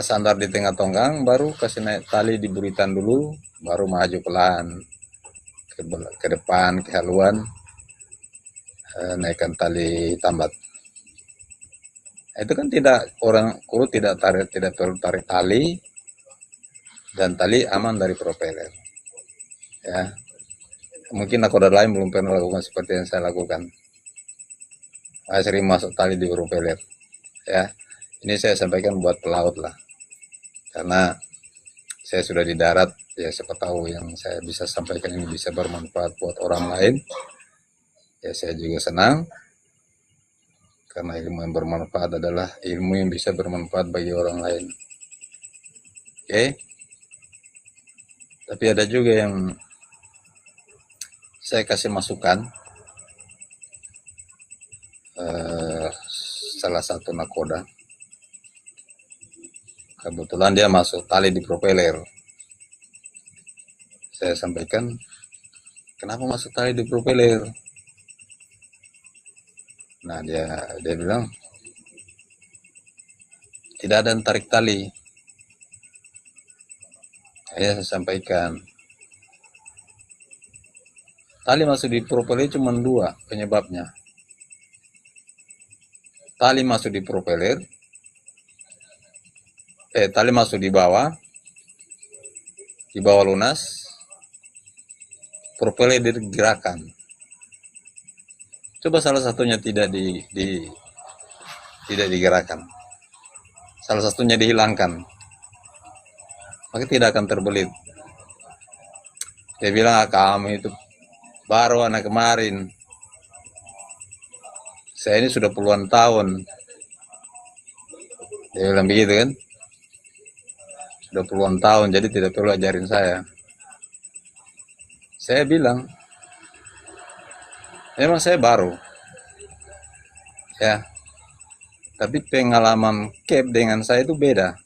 sandar di tengah tonggang, baru kasih naik tali di buritan dulu, baru maju pelan ke depan, ke haluan, naikkan tali tambat. Itu kan tidak, orang kuru tidak perlu tarik tali, dan tali aman dari propeller. Ya, mungkin nakoda lain belum pernah lakukan seperti yang saya lakukan. Saya sering masuk tali di propeller. Ya, ini saya sampaikan buat pelaut lah, karena saya sudah di darat, ya siapa tahu yang saya bisa sampaikan ini bisa bermanfaat buat orang lain. Ya saya juga senang, karena ilmu yang bermanfaat adalah ilmu yang bisa bermanfaat bagi orang lain. Oke, tapi ada juga yang saya kasih masukan. Salah satu nakoda, kebetulan dia masuk tali di propeller. Saya sampaikan, kenapa masuk tali di propeller? Nah, dia bilang, tidak ada yang tarik tali. Saya sampaikan, tali masuk di propeller cuma dua penyebabnya. Tali masuk di propeller, tali masuk di bawah lunas, propeller digerakkan. Coba salah satunya tidak digerakkan, salah satunya dihilangkan, maka tidak akan terbelit. Dia bilang, kamu itu baru anak kemarin, saya ini sudah puluhan tahun. Dia bilang begitu kan, sudah puluhan tahun, jadi tidak perlu ajarin saya. Saya bilang, memang saya baru, ya, tapi pengalaman Cap dengan saya itu beda.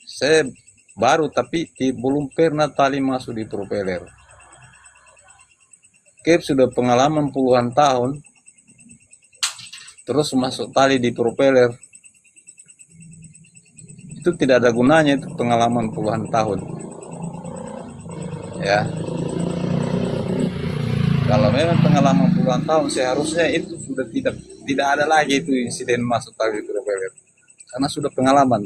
Saya baru, tapi belum pernah tali masuk di propeller. Cap sudah pengalaman puluhan tahun, terus masuk tali di propeller. Itu tidak ada gunanya, itu pengalaman puluhan tahun. Ya, kalau memang pengalaman puluhan tahun, seharusnya itu sudah tidak ada lagi itu insiden masuk tali di propeller, karena sudah pengalaman.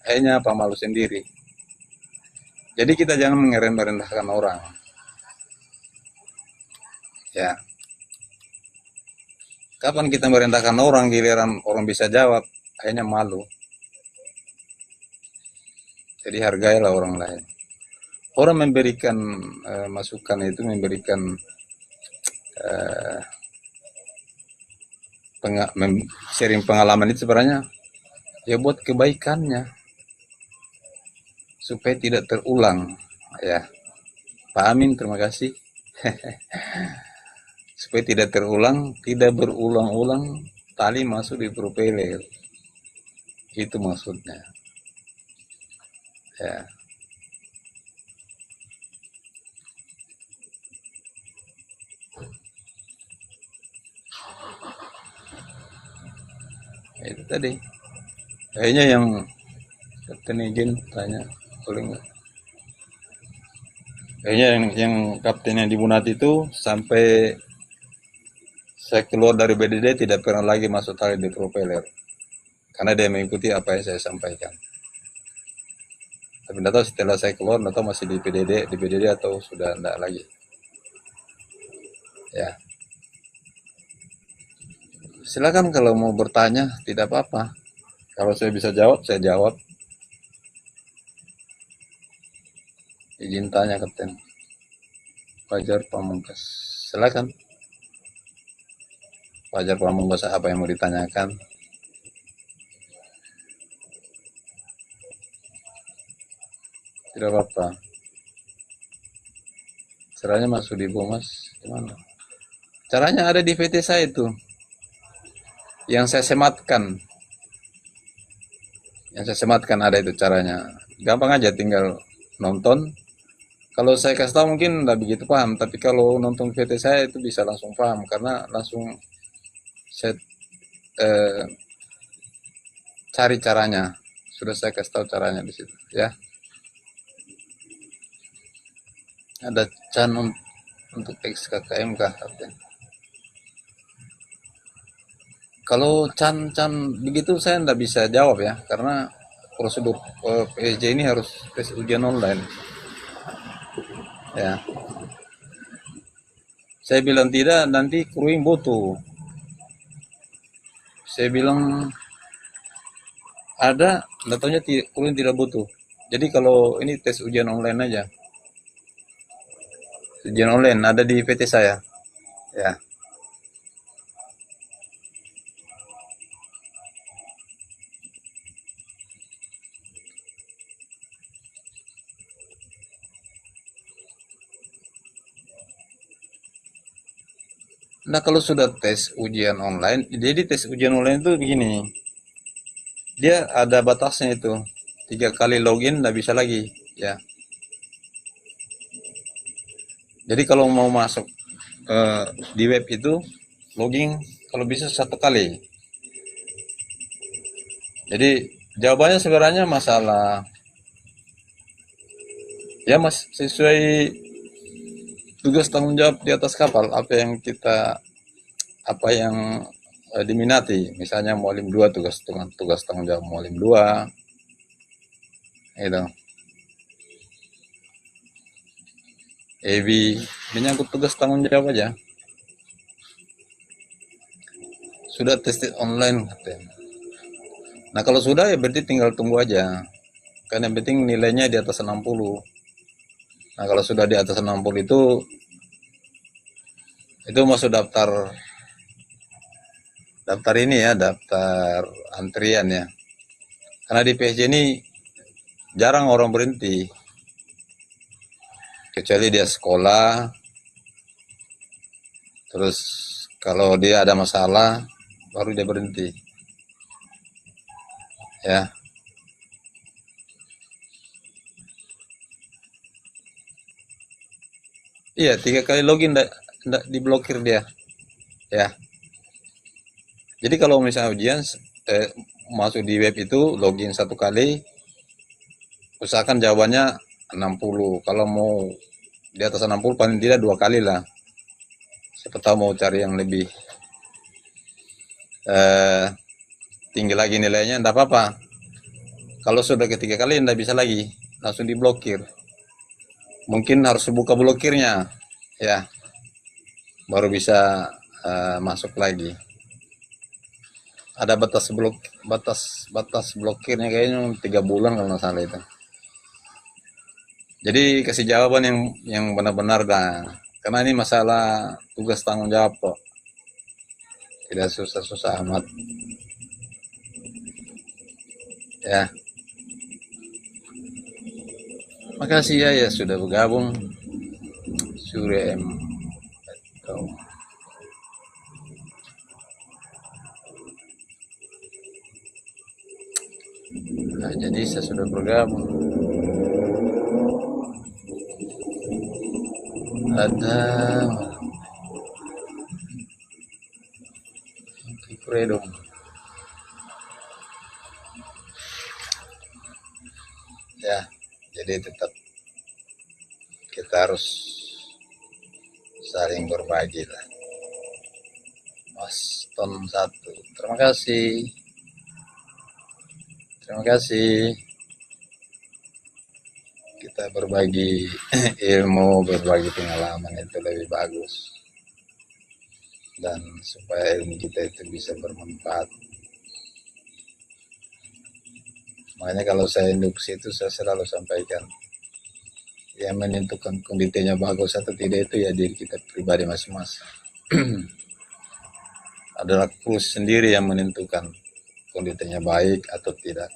Akhirnya apa, malu sendiri. Jadi kita jangan merendahkan orang. Ya, kapan kita merendahkan orang, giliran orang bisa jawab, akhirnya malu. Jadi hargailah orang lain. Orang memberikan masukan itu, memberikan sharing pengalaman itu sebenarnya ya buat kebaikannya, supaya tidak terulang. Ya, Pak Amin, terima kasih. Supaya tidak terulang, tidak berulang-ulang tali masuk di propeller. Itu maksudnya. Ya. Itu tadi. Kayaknya yang Kapten izin tanya, boleh nggak? Kayaknya yang kapten yang di Bunat itu sampai saya keluar dari BDD tidak pernah lagi masuk tali di propeller, karena dia mengikuti apa yang saya sampaikan. Tapi tidak tahu setelah saya keluar, tidak tahu masih di BDD atau sudah tidak lagi. Ya, silakan kalau mau bertanya, tidak apa-apa. Kalau saya bisa jawab, saya jawab. Izin tanya, Kapten. Fajar Pamungkas, silakan. Fajar Pamungkas, apa yang mau ditanyakan? Tidak apa-apa. Caranya masuk di Bomas gimana? Caranya ada di VT saya itu, yang saya sematkan. Yang saya sematkan ada itu caranya. Gampang aja, tinggal nonton. Kalau saya kasih tahu mungkin nggak begitu paham, tapi kalau nonton VT saya itu bisa langsung paham, karena langsung saya eh, cari caranya. Sudah saya kasih tahu caranya di situ ya. Ada can untuk SKKMK katanya. Kalau can begitu saya nggak bisa jawab ya, karena prosedur PSJ ini harus tes ujian online ya. Saya bilang tidak, nanti kruing butuh. Saya bilang ada, datanya kruing tidak butuh. Jadi kalau ini tes ujian online aja. Ujian online ada di PT saya ya. Nah, kalau sudah tes ujian online, jadi tes ujian online itu begini, dia ada batasnya itu, 3 kali login nggak bisa lagi ya. Jadi kalau mau masuk di web itu login kalau bisa 1 kali. Jadi jawabannya sebenarnya masalah ya mas, sesuai tugas tanggung jawab di atas kapal, apa yang diminati. Misalnya mualim 2, tugas tanggung jawab mualim 2 gitu. EB menyangkut tugas tanggung jawab aja. Sudah tes online katanya. Nah, kalau sudah ya berarti tinggal tunggu aja. Kan yang penting nilainya di atas 60. Nah, kalau sudah di atas 60 itu masuk daftar ini ya, daftar antrian ya. Karena di PSJ ini jarang orang berhenti. Kecuali dia sekolah, terus kalau dia ada masalah baru dia berhenti ya. Iya, 3 kali login ndak diblokir dia ya. Jadi kalau misalnya ujian masuk di web itu login 1 kali, usahakan jawabannya 60. Kalau mau di atas 60 paling tidak 2 kali lah. Siapa tahu mau cari yang lebih tinggi lagi nilainya, enggak apa-apa. Kalau sudah ketiga kali enggak bisa lagi, langsung diblokir. Mungkin harus buka blokirnya ya, baru bisa masuk lagi. Ada batas blokirnya kayaknya 3 bulan kalau nggak salah itu. Jadi kasih jawaban yang benar-benar dah, karena ini masalah tugas tanggung jawab kok, tidak susah-susah amat ya. Makasih ya sudah bergabung. Surya M. Nah, jadi saya sudah bergabung. Ada Freedom. Ya, jadi tetap kita harus saling berbagi lah. Mas Ton 1, terima kasih. Terima kasih. Kita berbagi ilmu, berbagi pengalaman itu lebih bagus. Dan supaya ilmu kita itu bisa bermanfaat. Makanya kalau saya induksi itu saya selalu sampaikan, yang menentukan kondisinya bagus atau tidak itu ya diri kita pribadi masing-masing. Adalah kruis sendiri yang menentukan kondisinya baik atau tidak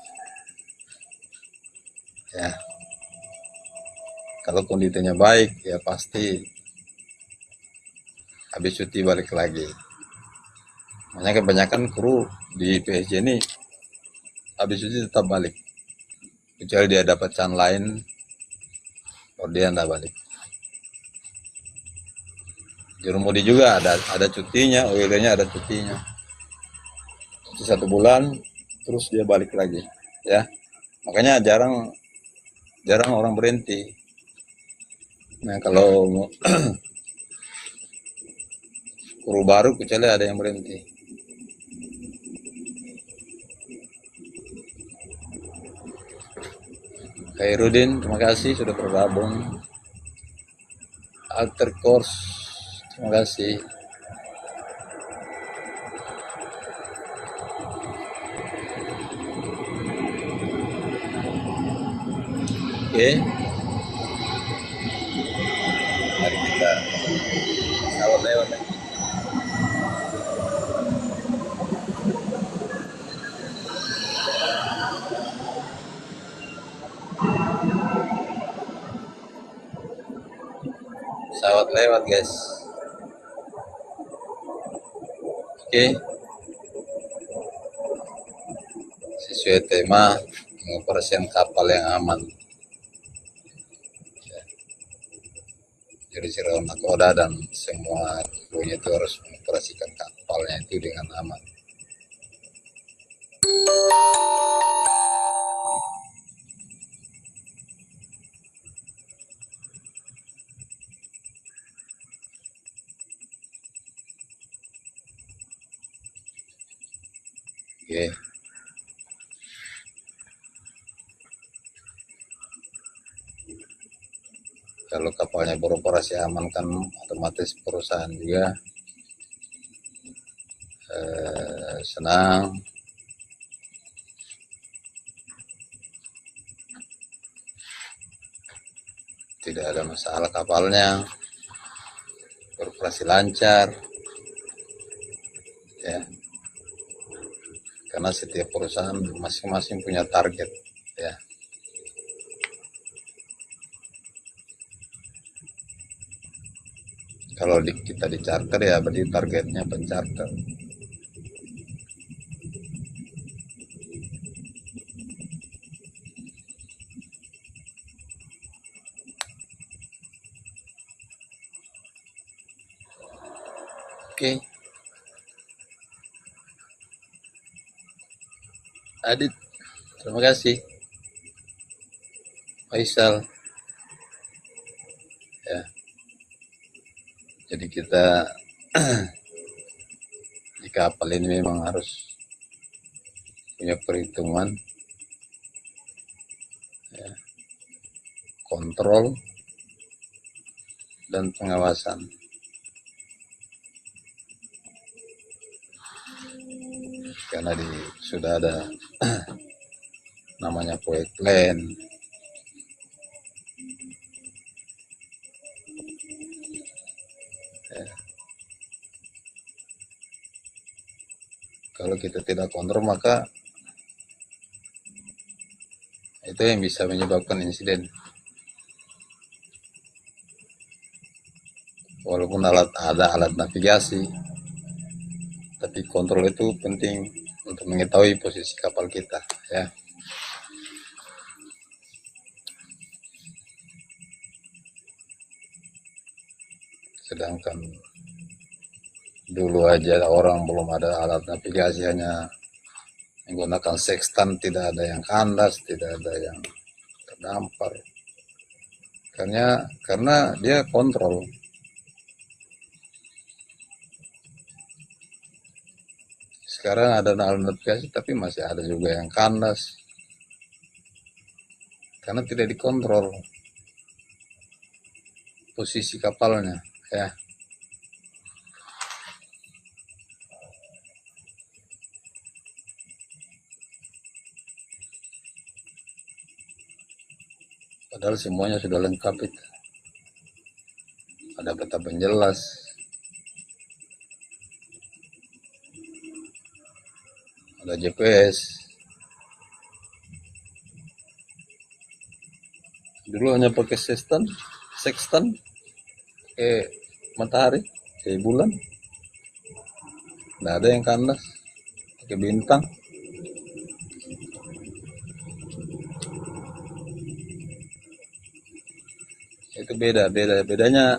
ya. Kalau kondisinya baik ya pasti habis cuti balik lagi. Makanya kebanyakan kru di PSJ ini habis cuti tetap balik, kecuali dia dapat can lain kalau dia nggak balik. Jurumudi juga ada cutinya, OIL-nya ada cutinya. 1 bulan terus dia balik lagi ya. Makanya jarang jarang orang berhenti. Nah kalau kru baru kecuali ada yang berhenti. Khairudin, terima kasih sudah bergabung. Alter Course, terima kasih. Oke, mari kita sawat lewat lagi. Sawat lewat guys. Oke, sesuai tema pengoperasian kapal yang aman. Jadi Sirawan Nakoda dan semua krunya itu harus mengoperasikan kapalnya itu dengan aman. Oke. Kalau kapalnya beroperasi aman kan otomatis perusahaan juga senang. Tidak ada masalah kapalnya, beroperasi lancar ya. Karena setiap perusahaan masing-masing punya target ya. Kalau kita di charter ya berarti targetnya pencharter. Oke. Adit, terima kasih. Faisal. Ya. Jadi kita di kapal ini memang harus punya perhitungan ya, kontrol dan pengawasan. Karena sudah ada namanya proyek plan ya. Kalau kita tidak kontrol maka itu yang bisa menyebabkan insiden. Walaupun ada alat navigasi, tapi kontrol itu penting untuk mengetahui posisi kapal kita ya. Sedangkan dulu aja orang belum ada alat navigasi, hanya menggunakan sextant, tidak ada yang kandas, tidak ada yang terdampar. Karena dia kontrol. Sekarang ada alat navigasi tapi masih ada juga yang kandas. Karena tidak dikontrol posisi kapalnya ya. Padahal semuanya sudah lengkap itu. Ada peta penjelas, ada GPS. Dulu hanya pakai sextant, pakai matahari, kayak bulan. Nggak ada yang kandas, pakai bintang. Itu bedanya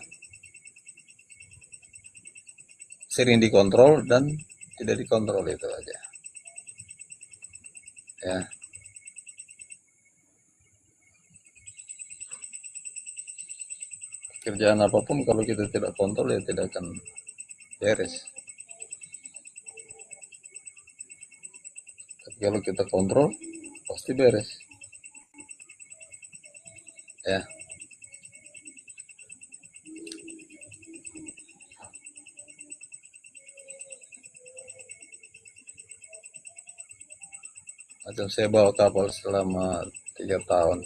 sering dikontrol dan tidak dikontrol, itu aja. ya. Kerjaan apapun kalau kita tidak kontrol ya tidak akan beres. Tapi kalau kita kontrol pasti beres, ya. Macam saya bawa kapal selama 3 tahun,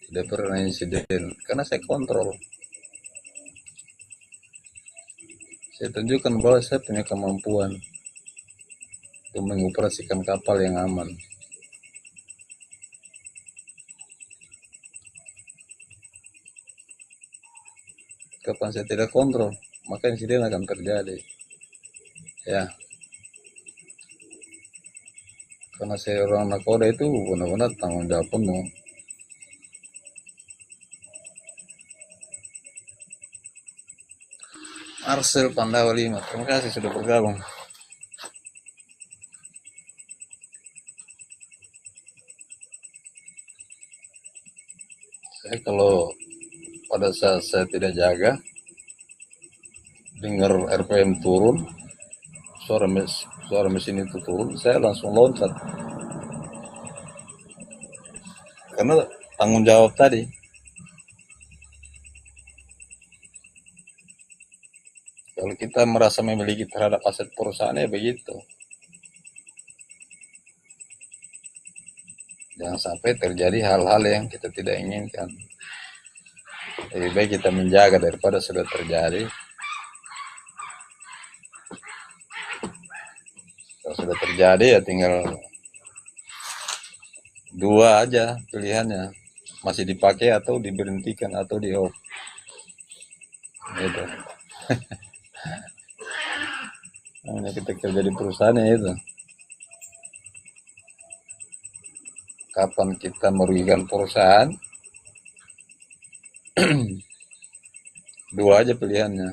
tidak pernah insiden karena saya kontrol. Saya tunjukkan bahwa saya punya kemampuan untuk mengoperasikan kapal yang aman. Kapan saya tidak kontrol, maka insiden akan terjadi, ya. Karena saya orang nakoda itu benar-benar tanggung jawab penuh. Marcel Pandawa 5, terima kasih sudah bergabung. Saya kalau pada saat saya tidak jaga, dengar RPM turun, suara mesin itu turun, saya langsung loncat. Karena tanggung jawab tadi. Kalau kita merasa memiliki terhadap aset perusahaan ya begitu. Jangan sampai terjadi hal-hal yang kita tidak inginkan. Lebih baik kita menjaga daripada sudah terjadi. Kalau sudah terjadi ya tinggal dua aja pilihannya, masih dipakai atau diberhentikan atau di off. Itu. Namanya kita kerja di perusahaan ya itu. Kapan kita merugikan perusahaan, dua aja pilihannya,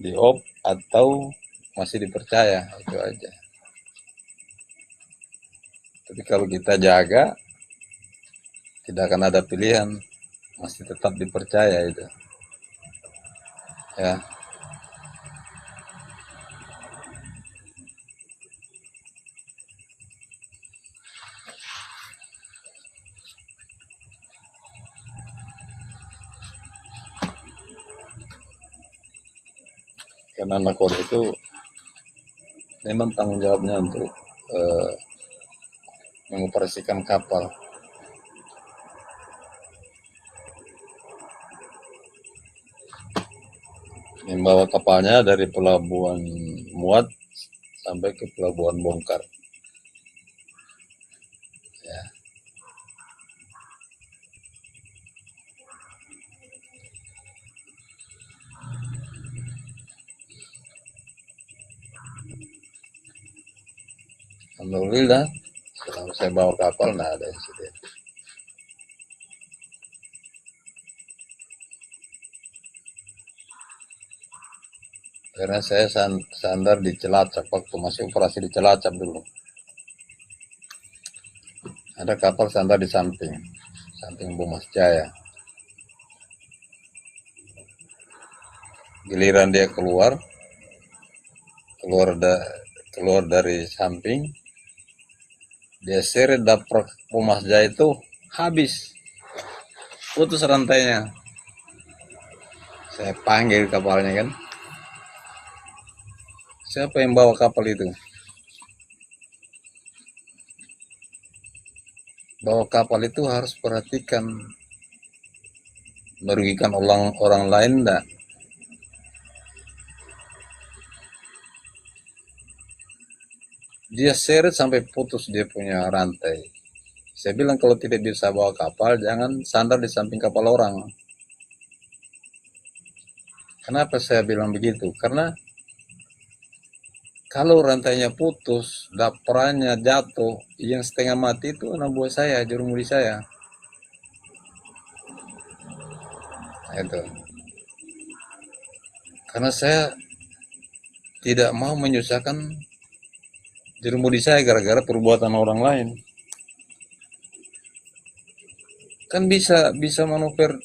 di off atau masih dipercaya, itu aja. Tapi kalau kita jaga, tidak akan ada pilihan, masih tetap dipercaya itu, ya. Karena nakoda itu memang tanggung jawabnya untuk mengoperasikan kapal. Membawa kapalnya dari pelabuhan muat sampai ke pelabuhan bongkar. Ya. Alhamdulillah, selama saya bawa kapal nggak ada insiden. Karena saya sandar di Cilacap, waktu masih operasi di Cilacap dulu. Ada kapal sandar di samping Bomas Jaya. Giliran dia keluar dari samping, dia seret daprak Bomas Jaya itu habis, putus rantainya. Saya panggil kapalnya kan, siapa yang bawa kapal itu? Bawa kapal itu harus perhatikan merugikan orang lain enggak. Dia seret sampai putus dia punya rantai. Saya bilang kalau tidak bisa bawa kapal, jangan sandar di samping kapal orang. Kenapa saya bilang begitu? Karena kalau rantainya putus, daperannya jatuh, yang setengah mati itu anak buah saya, jurumudi saya. Itu. Karena saya tidak mau menyusahkan jerumudi saya gara-gara perbuatan orang lain. Kan bisa manuver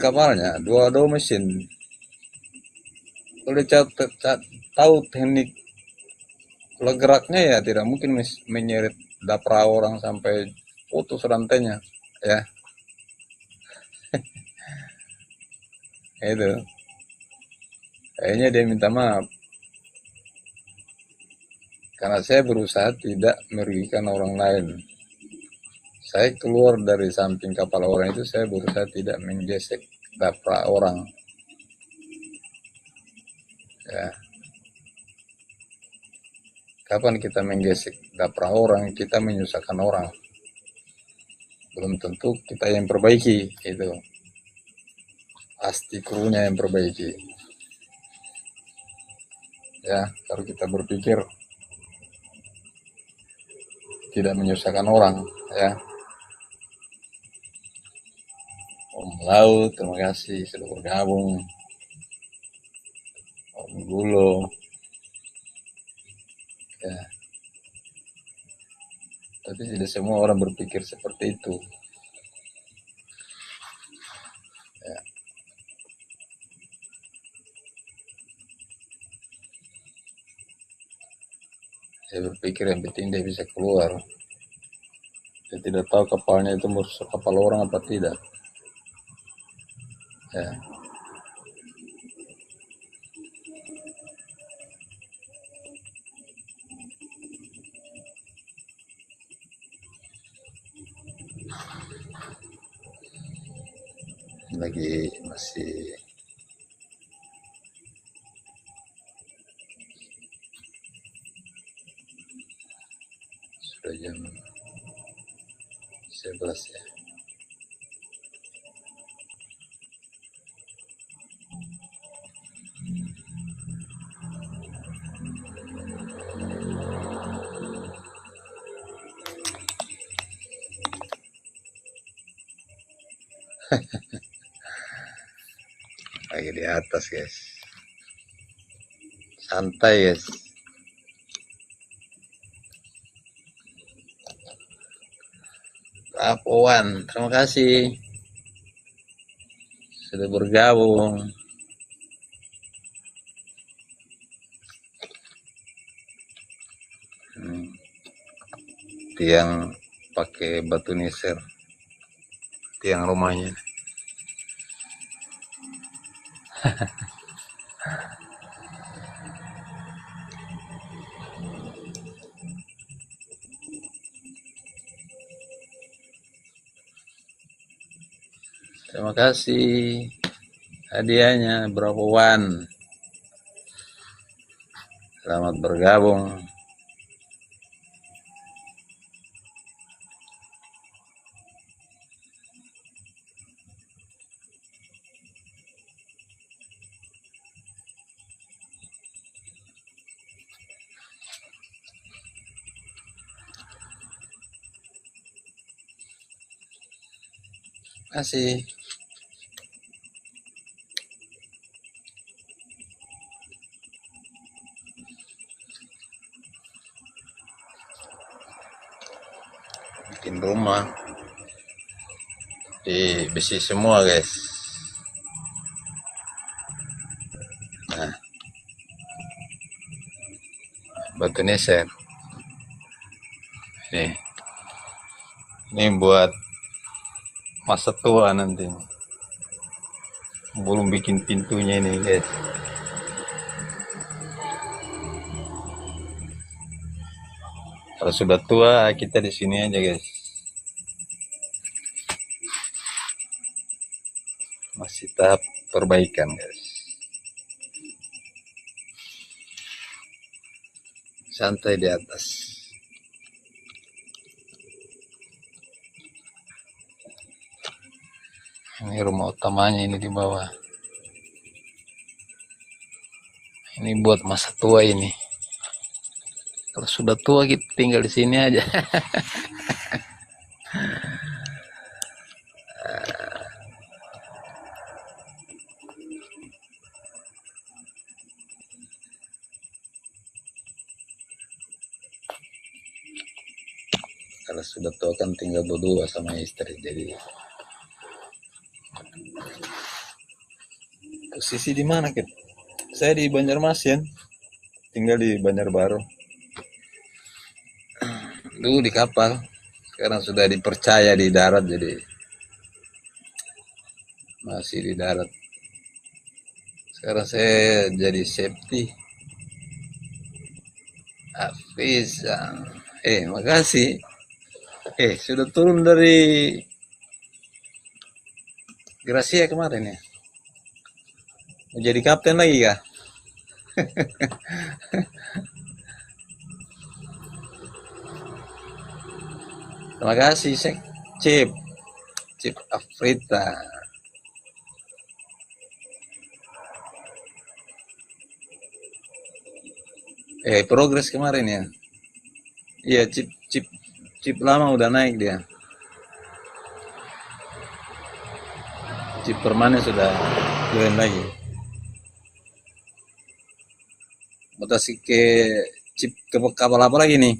kapalnya dua mesin. Kalau dia tahu teknik kalau geraknya ya tidak mungkin menyeret dapra orang sampai putus rantainya, ya itu. Kayaknya dia minta maaf karena saya berusaha tidak merugikan orang lain. Saya keluar dari samping kapal orang itu, saya berusaha tidak menggesek dapra orang, ya. Kapan kita menggesek dapra orang, kita menyusahkan orang. Belum tentu kita yang perbaiki, itu pasti krunya yang perbaiki, ya. Kalau kita berpikir tidak menyusahkan orang, ya. Om Laut, terima kasih sudah bergabung. Om Gulo, ya. Tapi tidak semua orang berpikir seperti itu, ya. Saya berpikir yang penting dia bisa keluar. Saya tidak tahu kapalnya itu merusak kapal orang apa tidak, ya. Lagi masih sudah jam 11, ya. Lagi di atas, guys. Santai, guys. Apuan, terima kasih sudah bergabung. Tiang pakai batu niser, tiang rumahnya. Terima kasih hadiahnya berapa wan. Selamat bergabung. Terima kasih. Bikin rumah di besi semua, guys. Nah, batu niser ini buat masa tua nanti. Belum bikin pintunya ini, guys. Kalau sudah tua kita di sini aja, guys. Masih tahap perbaikan, guys. Santai di atas. Ini rumah utamanya, ini di bawah. Ini buat masa tua ini. Kalau sudah tua kita tinggal di sini aja. Kalau sudah tua kan tinggal berdua sama istri. Jadi posisi di mana, Kit? Saya di Banjarmasin, tinggal di Banjarbaru. Dulu di kapal, sekarang sudah dipercaya di darat, jadi masih di darat. Sekarang saya jadi safety. Hafiz, makasih. Sudah turun dari Gracia kemarin ya. Mau jadi kapten lagi kah? Terima kasih, Cip. Cip Afrita. Progres kemarin ya. Iya, chip lama udah naik dia. Chip permanen sudah keren lagi. Mutasi ke chip ke kapal apa lagi nih?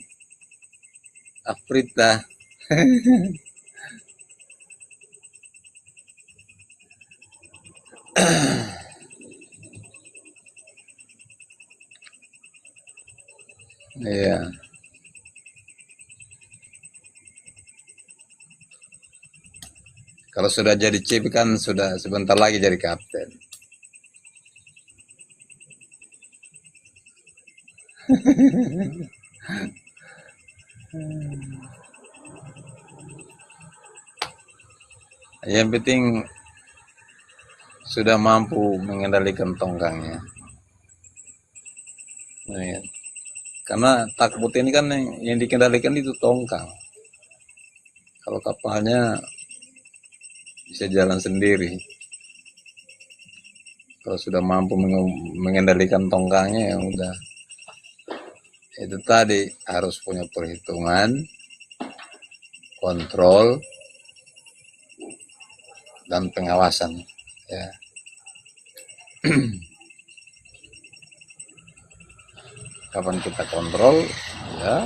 Afrita. Iya. Kalau sudah jadi chip kan sudah sebentar lagi jadi kapten. Yang penting sudah mampu mengendalikan tongkangnya. Iya. Karena takbut ini kan yang dikendalikan itu tongkang. Kalau kapalnya bisa jalan sendiri. Kalau sudah mampu mengendalikan tongkangnya ya udah. Itu tadi harus punya perhitungan, kontrol, dan pengawasan. Ya. Kapan kita kontrol, ya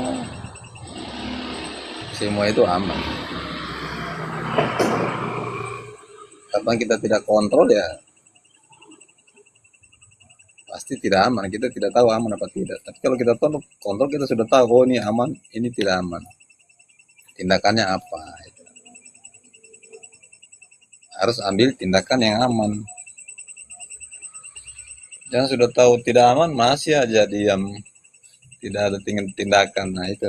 semua itu aman. Kapan kita tidak kontrol ya pasti tidak aman. Kita tidak tahu aman apa tidak. Tapi kalau kita kontrol kita sudah tahu, oh ini aman, ini tidak aman. Tindakannya apa? Harus ambil tindakan yang aman. Jangan sudah tahu tidak aman masih aja diam, tidak ada tindakan. Nah itu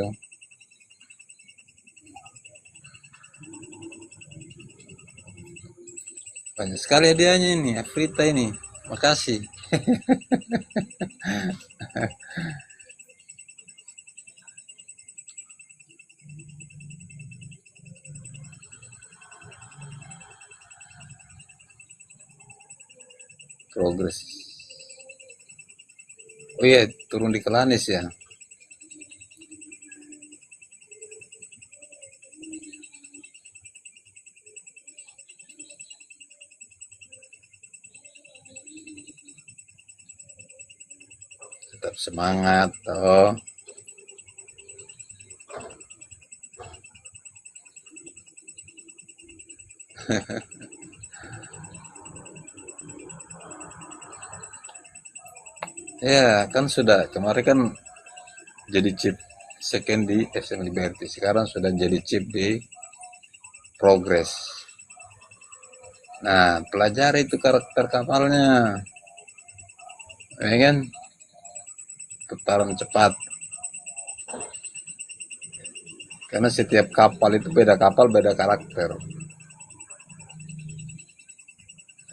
banyak sekali hadiahnya ini, Afrita ini. Makasih. Progres. Oh iya, turun di Kelanis ya. Tetap semangat toh. Ya kan sudah kemarin kan jadi chip second di SM Liberty, sekarang sudah jadi chip di Progress. Nah, pelajari itu karakter kapalnya, ya kan? Putaran cepat. Karena setiap kapal itu beda kapal, beda karakter.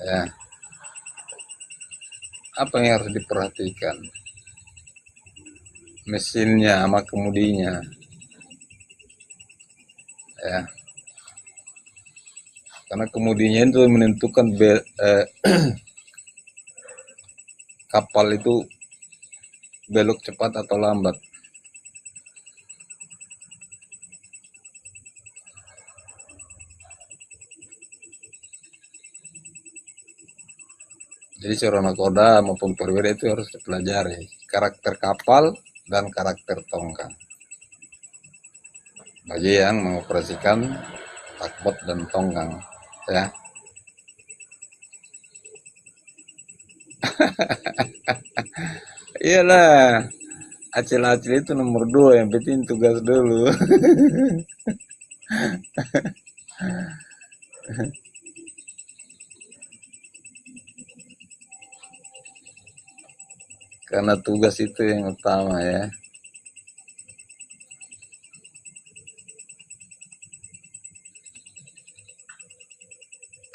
Ya. Apa yang harus diperhatikan? Mesinnya sama kemudinya. Ya. Karena kemudinya itu menentukan kapal itu belok cepat atau lambat. Jadi seorang nakoda maupun perwira itu harus dipelajari karakter kapal dan karakter tongkang. bagi yang mengoperasikan takbot dan tongkang ya. Iyalah, acil-acil itu nomor dua, yang penting tugas dulu. Karena tugas itu yang utama ya.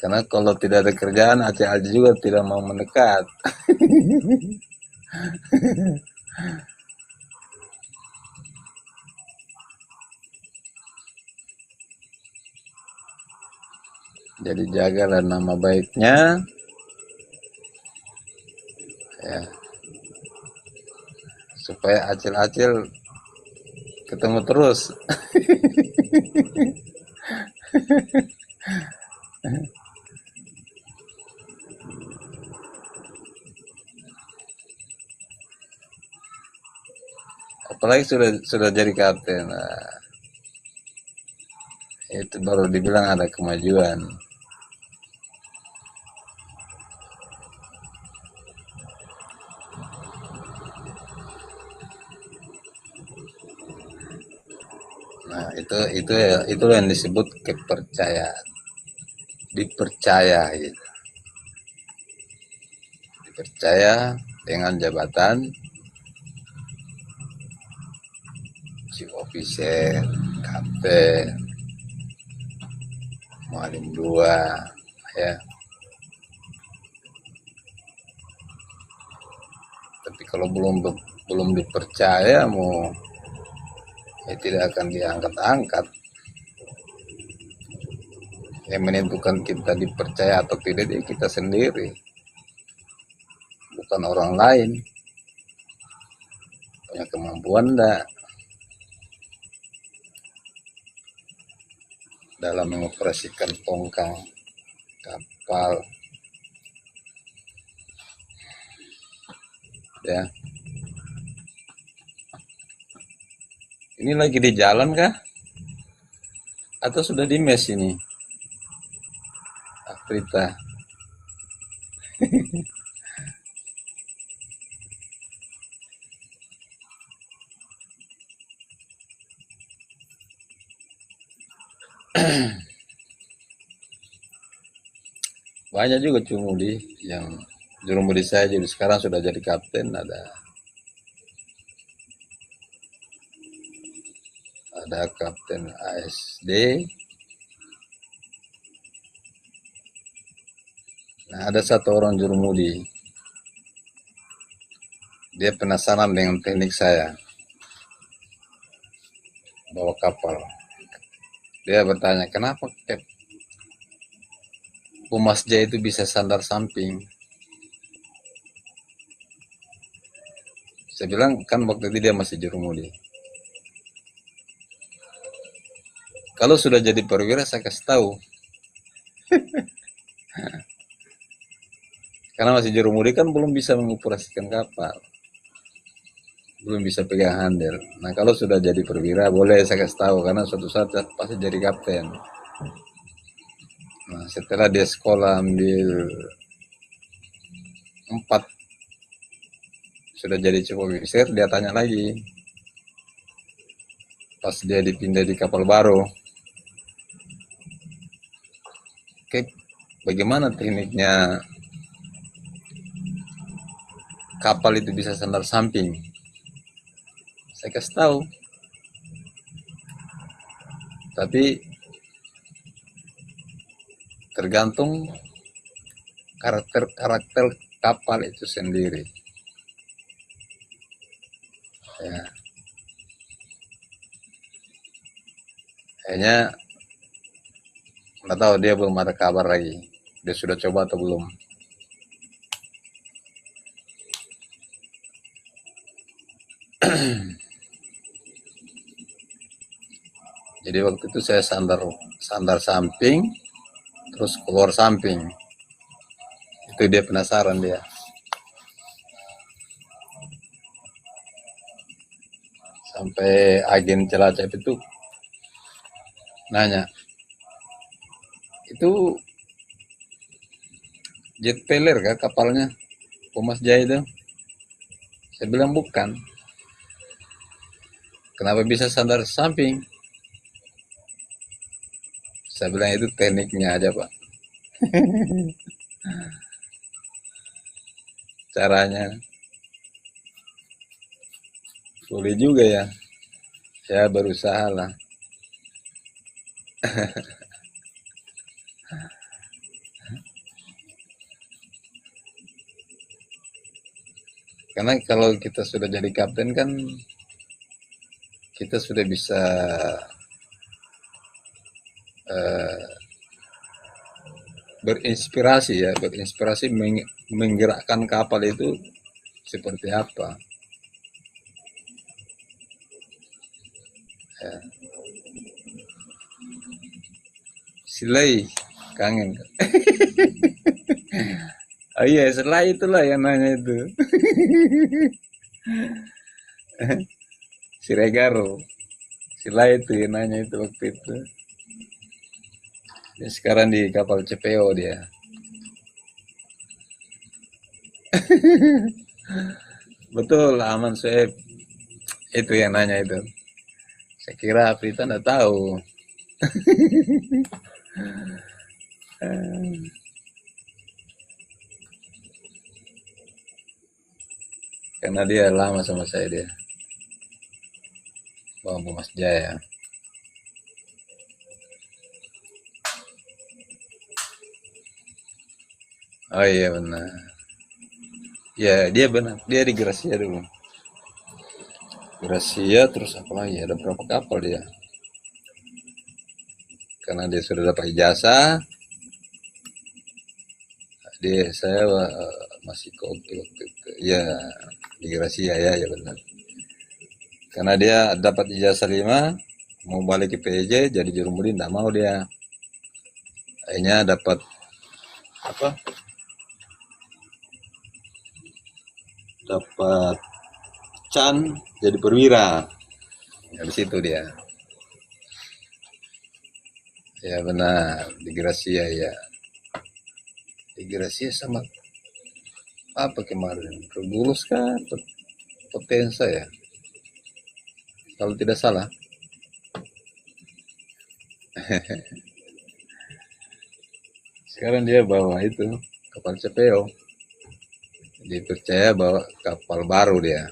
Karena kalau tidak ada kerjaan, acil-acil juga tidak mau mendekat. Jadi jagalah nama baiknya ya, supaya acil-acil ketemu terus. Apalagi sudah jadi kapten. Nah, itu baru dibilang ada kemajuan. Nah, itu yang disebut kepercayaan. Dipercaya gitu. Dipercaya dengan jabatan chief officer, kapten, mualim dua ya. Tapi kalau belum dipercaya, mau ya tidak akan diangkat-angkat. Yang menentukan kita dipercaya atau tidak ya kita sendiri, bukan orang lain. Punya kemampuan enggak dalam mengoperasikan tongkang kapal ya. Ini lagi di jalan kah? Atau sudah di mes ini? Afrita. Banyak juga jurumudi yang jurumudi saya jadi sekarang sudah jadi kapten. Ada kapten ASD. Nah, ada satu orang jurumudi. Dia penasaran dengan teknik saya bawa kapal. Dia bertanya, kenapa Pumasja itu bisa sandar samping? Saya bilang, kan waktu itu dia masih jurumudi. Kalau sudah jadi perwira saya kasih tahu. Karena masih jurumudi kan belum bisa mengoperasikan kapal. Belum bisa pegang handle. Nah, kalau sudah jadi perwira boleh saya kasih tahu, karena suatu saat pasti jadi kapten. Nah, setelah dia sekolah ambil 4 sudah jadi chief officer, dia tanya lagi pas dia dipindah di kapal baru, oke, bagaimana tekniknya kapal itu bisa sandar samping? Saya kasih tahu, tapi tergantung karakter kapal itu sendiri ya. Kayaknya nggak tahu, dia belum ada kabar lagi dia sudah coba atau belum. Jadi waktu itu saya sandar samping terus keluar samping, itu dia penasaran dia. Sampai agen Cilacap itu nanya, itu jet peler kah kapalnya Thomas Jaya itu? Saya bilang bukan. Kenapa bisa sandar samping? Saya bilang itu tekniknya aja Pak. Caranya. Boleh juga ya. Saya berusaha lah. Karena kalau kita sudah jadi kapten kan kita sudah bisa eh, berinspirasi ya, berinspirasi menggerakkan kapal itu seperti apa. Ya. Silai kangen. Oh iya, setelah itulah yang nanya itu. Si Regaro. Sila itu yang nanya itu waktu itu. Dia sekarang di kapal CPO dia. Betul, Aman Sueb. Itu yang nanya itu. Saya kira Prita nggak tahu. Karena dia lama sama saya dia. Bang Mas Jaya. Oh iya benar. Ya dia benar. Dia di Gracia dulu. Gracia terus apa lagi? Ada berapa kapal dia? Karena dia sudah dapat ijazah. Saya masih koki waktu itu. Ya di Gracia ya, ya benar. Karena dia dapat ijazah 5, mau balik ke PJ jadi jurumudi tidak mau dia. Akhirnya dapat apa? Dapat Chan jadi perwira. Habis itu dia. Ya benar, di Gracia ya. Di Gracia sama apa kemarin? Regulus kah? Potensa ya. Kalau tidak salah. Sekarang dia bawa itu kapal CPO. Dipercaya bawa kapal baru dia.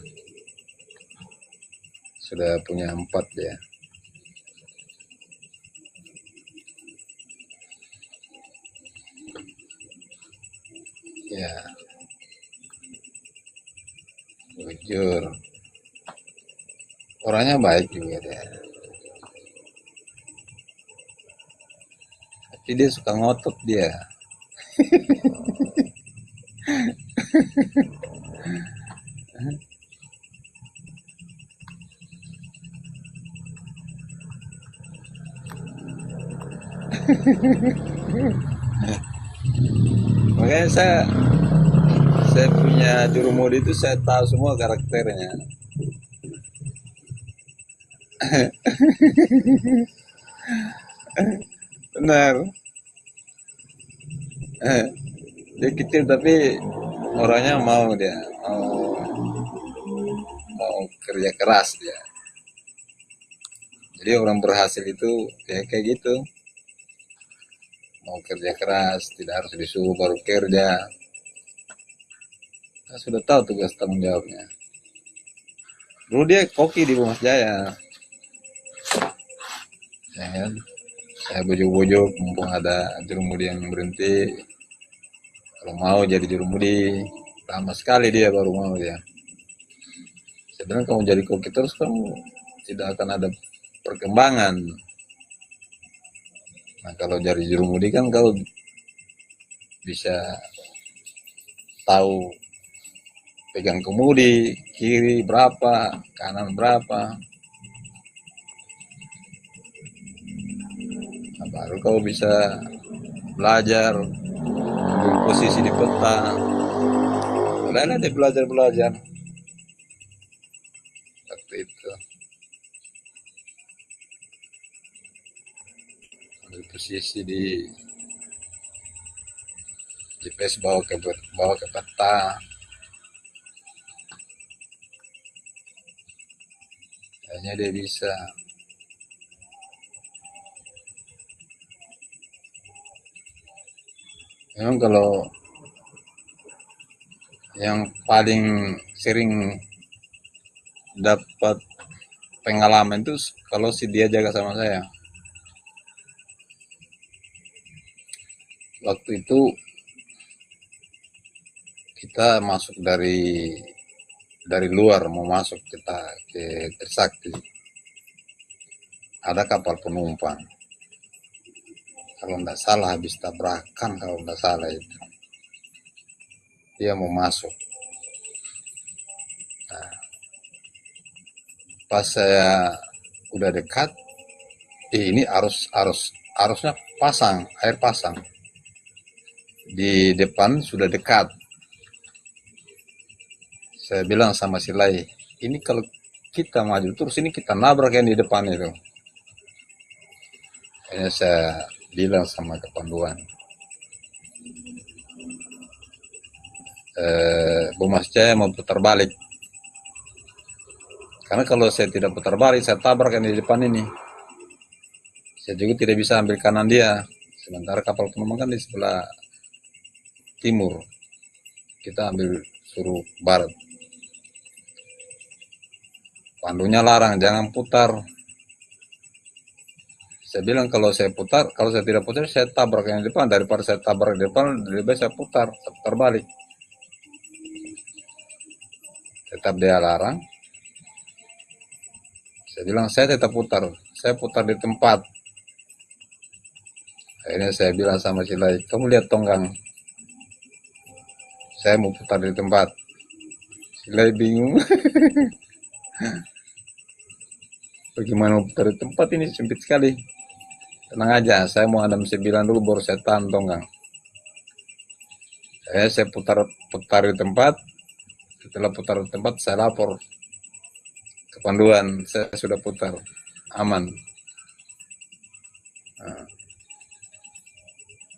Sudah punya 4 dia. Ya, jujur. Orangnya baik juga dia. Tapi dia suka ngotot dia. Makanya saya punya juru mode itu saya tahu semua karakternya. Benar. Dia kecil tapi orangnya mau kerja keras dia. Jadi orang berhasil itu kayak gitu, mau kerja keras, tidak harus disuruh baru kerja. Kita sudah tahu tugas tanggung jawabnya. Dulu dia koki di Mas Jaya, ya kan? Saya bujuk-bujuk, mumpung ada jurumudi yang berhenti, kalau mau jadi jurumudi, lama sekali dia baru mau dia. Saya bilang kamu jadi koki terus kamu tidak akan ada perkembangan. Nah kalau jadi jurumudi kan kau bisa tahu pegang kemudi, kiri berapa, kanan berapa. Nah, baru kau bisa belajar ambil posisi di peta. Mulailah dia belajar waktu itu. posisi di GPS, bawa ke peta. Kayaknya dia bisa. Memang kalau yang paling sering dapat pengalaman itu kalau si dia jaga sama saya. Waktu itu kita masuk dari luar, mau masuk kita ke Trisakti. Ada kapal penumpang. Kalau tidak salah habis tabrakan, kalau tidak salah itu. Dia mau masuk. Nah, pas saya udah dekat, ini arusnya pasang, air pasang. Di depan sudah dekat. Saya bilang sama si Lai, ini kalau kita maju terus ini kita nabrak yang di depan itu. Akhirnya saya bilang sama kepanduan, Bu Mas Jaya mau putar balik. Karena kalau saya tidak putar balik, saya tabrak yang di depan ini. Saya juga tidak bisa ambil kanan dia. Sementara kapal penumpang kan di sebelah timur. Kita ambil suruh barat. Pandunya larang, jangan putar. Saya bilang kalau saya tidak putar, saya tabrak yang di depan. Daripada saya tabrak di depan, lebih baik saya putar balik. Tetap dia larang. Saya bilang saya tetap putar, saya putar di tempat. Akhirnya saya bilang sama si Lai, kamu lihat tonggang, saya mau putar di tempat. Si Lai bingung. Bagaimana mau putar di tempat, ini sempit sekali. Tenang aja, saya mau hadam 9 dulu baru saya tahan tonggang. Saya putar di tempat. Setelah putar di tempat, saya lapor ke panduan, saya sudah putar, aman. Nah,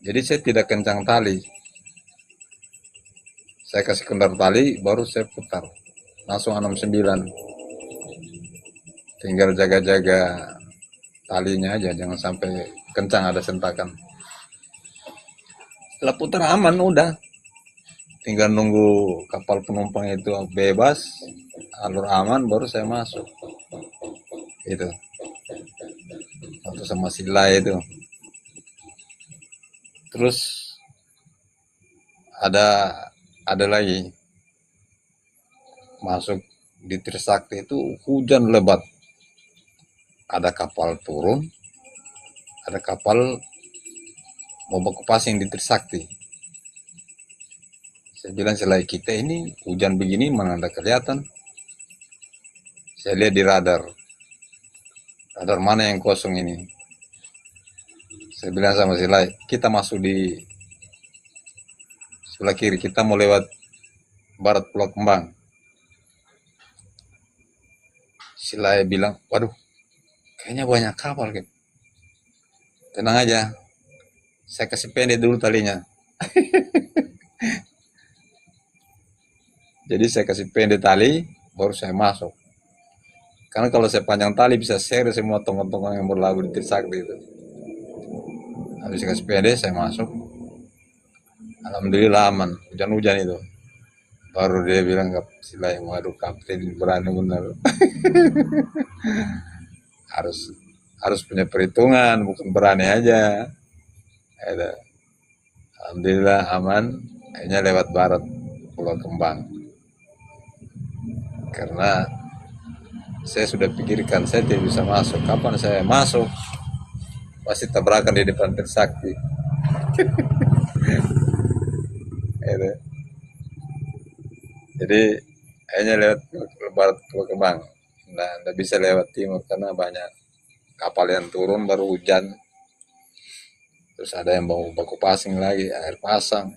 jadi saya tidak kencang tali. Saya kasih kendar tali, baru saya putar. Langsung 69. Tinggal jaga-jaga talinya aja, jangan sampai kencang ada sentakan. Setelah putar aman, udah. Tinggal nunggu kapal penumpang itu bebas, alur aman, baru saya masuk. Itu. Waktu sama Sila itu. Terus ada lagi masuk di Trisakti itu hujan lebat. Ada kapal turun, ada kapal mau baku pasang di Trisakti. Saya bilang selain kita ini hujan begini mana ada kelihatan. Saya lihat di radar mana yang kosong ini. Saya bilang sama Silai, kita masuk di sebelah kiri, kita mau lewat barat Pulau Kembang. Silai bilang, waduh, kayaknya banyak kapal. Gitu. Tenang aja, saya kasih pendek dulu talinya. Jadi saya kasih pendek tali, baru saya masuk. Karena kalau saya panjang tali bisa share semua tongkang-tongkang yang berlabuh di Trisakti itu. Habis saya kasih pendek, saya masuk. Alhamdulillah aman, hujan-hujan itu. Baru dia bilang ke Silai, waduh kapten berani benar. harus punya perhitungan, bukan berani aja. Alhamdulillah aman, akhirnya lewat barat Pulau Kembang. Karena saya sudah pikirkan saya tidak bisa masuk. Kapan saya masuk? Pasti tabrakan di depan Trisakti. Jadi akhirnya lewat barat Pulau Kembang. Nah, tidak bisa lewat timur karena banyak kapal yang turun baru hujan. Terus ada yang mau baku pasang lagi, air pasang.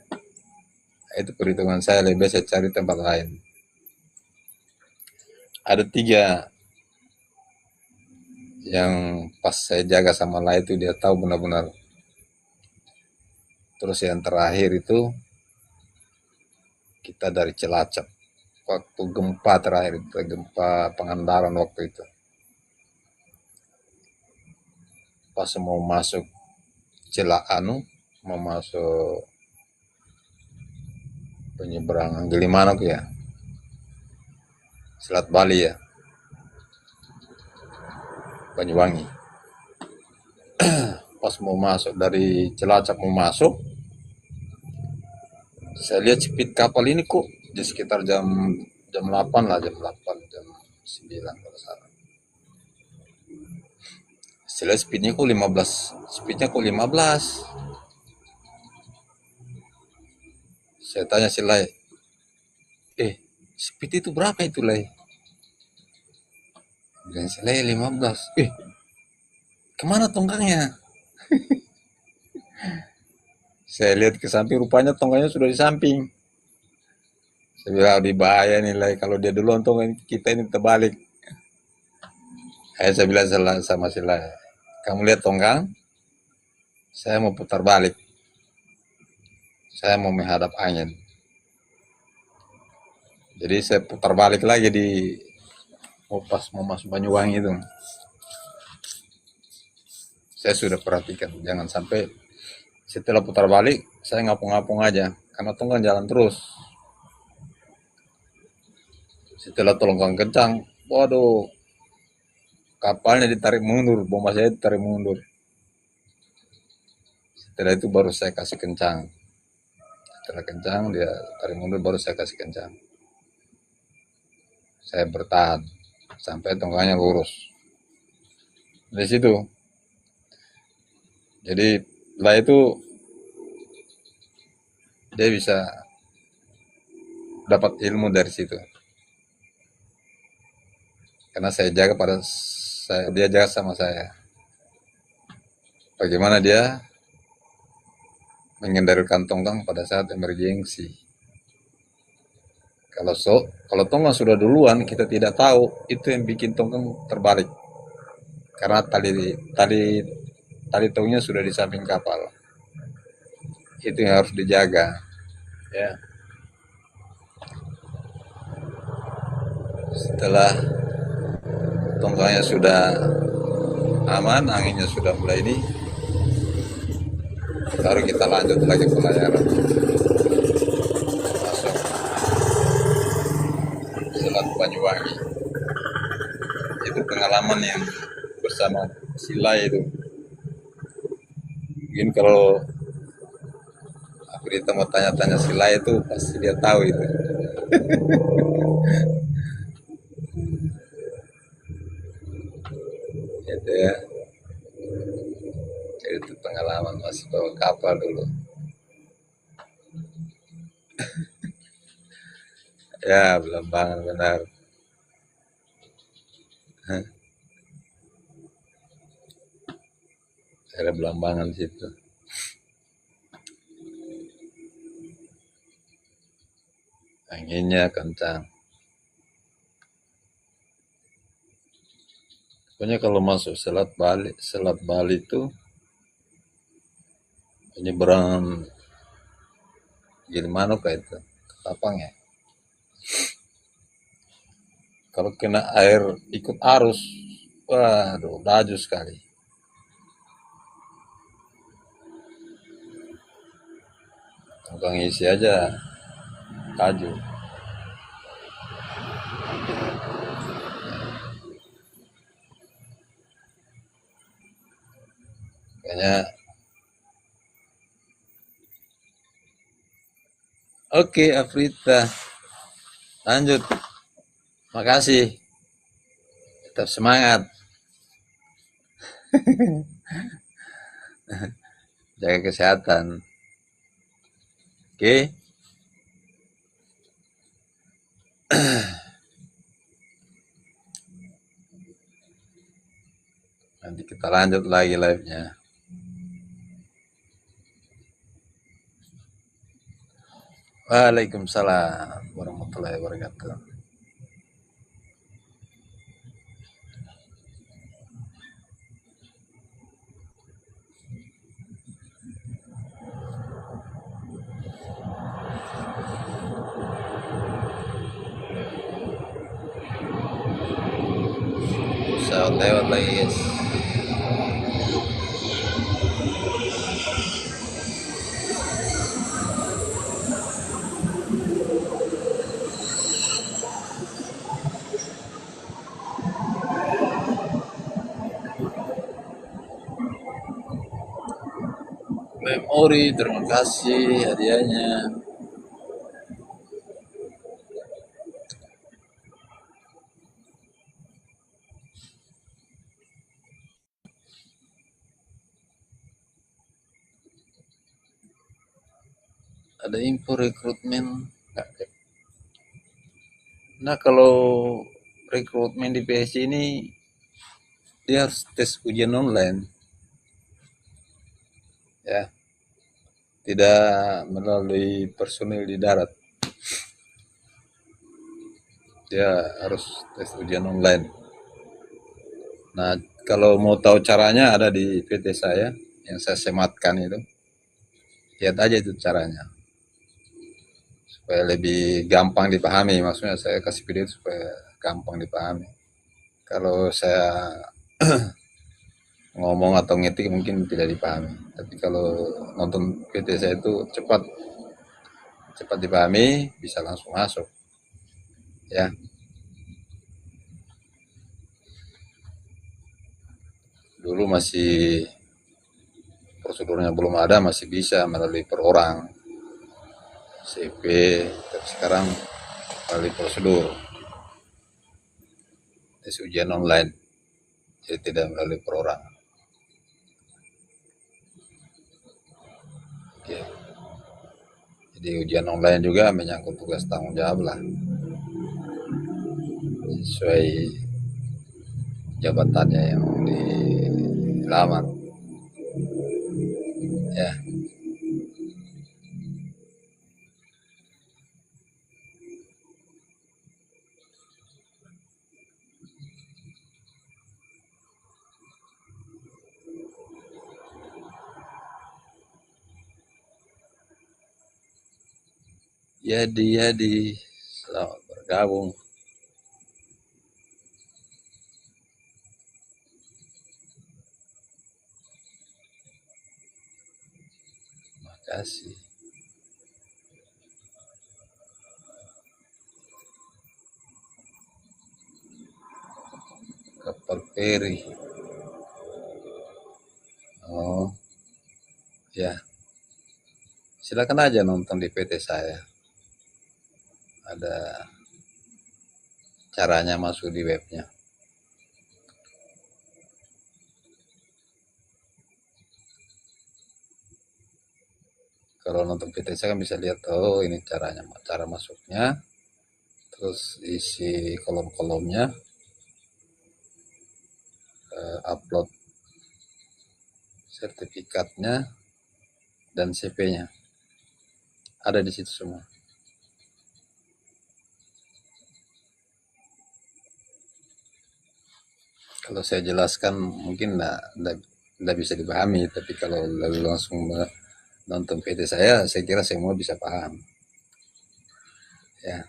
Itu perhitungan saya, lebih saya cari tempat lain. Ada 3 yang pas saya jaga sama Lai itu dia tahu benar-benar Terus yang terakhir itu kita dari Cilacap. Waktu gempa terakhir itu, gempa Pangandaran waktu itu. Pas mau masuk Cilakanu, mau masuk penyeberangan Gilimanuk ya, Selat Bali ya, Banyuwangi. Pas mau masuk dari Cilacap mau masuk, saya lihat speed kapal ini kok di sekitar jam jam 8 lah, jam 8, jam 9 kalau salah. Saya lihat speednya kok 15, speednya kok 15. Saya tanya si Lai, speed itu berapa itu Lai? Bilang si Lai 15. Kemana tongkangnya? Saya lihat ke samping, rupanya tongkangnya sudah di samping. Saya bilang, di bahaya nih Lai, kalau dia duluan tongkang kita ini terbalik. Saya bilang sama si Lai, kamu lihat tongkang, saya mau putar balik. Saya mau menghadap angin. Jadi saya putar balik lagi pas mau masuk Banyuwangi itu. Saya sudah perhatikan, jangan sampai setelah putar balik, saya ngapung-ngapung aja. Karena tongkang jalan terus. Setelah tongkang kencang, waduh, kapalnya ditarik mundur, bomba saya ditarik mundur. Setelah itu baru saya kasih kencang. Setelah kencang, dia tarik mundur, baru saya kasih kencang. Saya bertahan sampai tongkangnya lurus. Dari situ. Jadi setelah itu dia bisa dapat ilmu dari situ. Karena saya jaga dia jaga sama saya. Bagaimana dia mengendalikan tongkang pada saat emergensi. Kalau tongkang sudah duluan, kita tidak tahu, itu yang bikin tongkang terbalik. Karena tali tongnya sudah di samping kapal. Itu yang harus dijaga. Ya. Setelah tongkangnya sudah aman, anginnya sudah mulai ini, baru kita lanjut lagi pelayaran. Masuk Selat Banyuwangi. Itu pengalaman yang bersama Sila itu. Mungkin kalau Afrita mau tanya-tanya Sila itu, pasti dia tahu itu. Itu ya. Jadi itu pengalaman masih bawa kapal dulu. Ya, Belambangan benar. Ada Belambangan situ. Anginnya kencang. Pokoknya kalau masuk Selat Bali itu penyeberangan Gilimanuk kayak itu, Ketapang ya. Kalau kena air ikut arus, waduh, laju sekali. Tongkang isi aja laju. Kayaknya oke, Afrita, lanjut. Makasih, tetap semangat, jaga kesehatan. Oke. Nanti kita lanjut lagi live-nya. Waalaikumsalam warahmatullahi wabarakatuh. lewat-lewat lagi guys. Memori, terima kasih hadiahnya. Ada info rekrutmen. Nah, kalau rekrutmen di PSC ini dia harus tes ujian online, ya, tidak melalui personil di darat. Dia harus tes ujian online. Nah, kalau mau tahu caranya ada di PT saya yang saya sematkan itu. Lihat aja itu caranya. Supaya lebih gampang dipahami. Maksudnya saya kasih video supaya gampang dipahami. Kalau saya ngomong atau ngetik mungkin tidak dipahami. Tapi kalau nonton PT saya itu cepat dipahami, bisa langsung masuk. Ya, dulu masih prosedurnya belum ada, masih bisa melalui per orang CP, tapi sekarang melalui prosedur tes ujian online, jadi tidak melalui per orang. Oke. Jadi ujian online juga menyangkut tugas tanggung jawab lah, sesuai jabatannya yang dilamar. Ya, jadi selamat bergabung. Terima kasih. Kapal feri. Oh, ya. Silakan aja nonton di PT saya. Ada caranya masuk di webnya. Kalau nonton PT saya kan bisa lihat, oh ini caranya, cara masuknya, terus isi kolom-kolomnya, upload sertifikatnya dan CP-nya, ada di situ semua. Kalau saya jelaskan mungkin nggak bisa dipahami, tapi kalau langsung nonton PT saya kira semua bisa paham. Ya,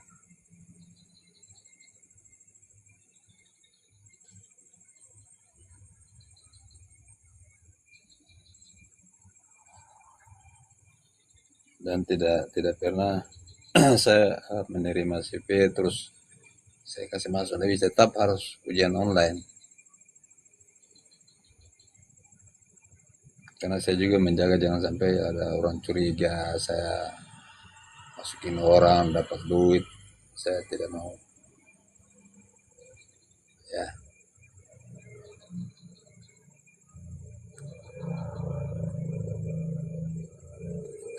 dan tidak pernah saya menerima CP terus saya kasih masuk, tapi tetap harus ujian online. Karena saya juga menjaga jangan sampai ada orang curiga saya masukin orang dapat duit, saya tidak mau. Ya,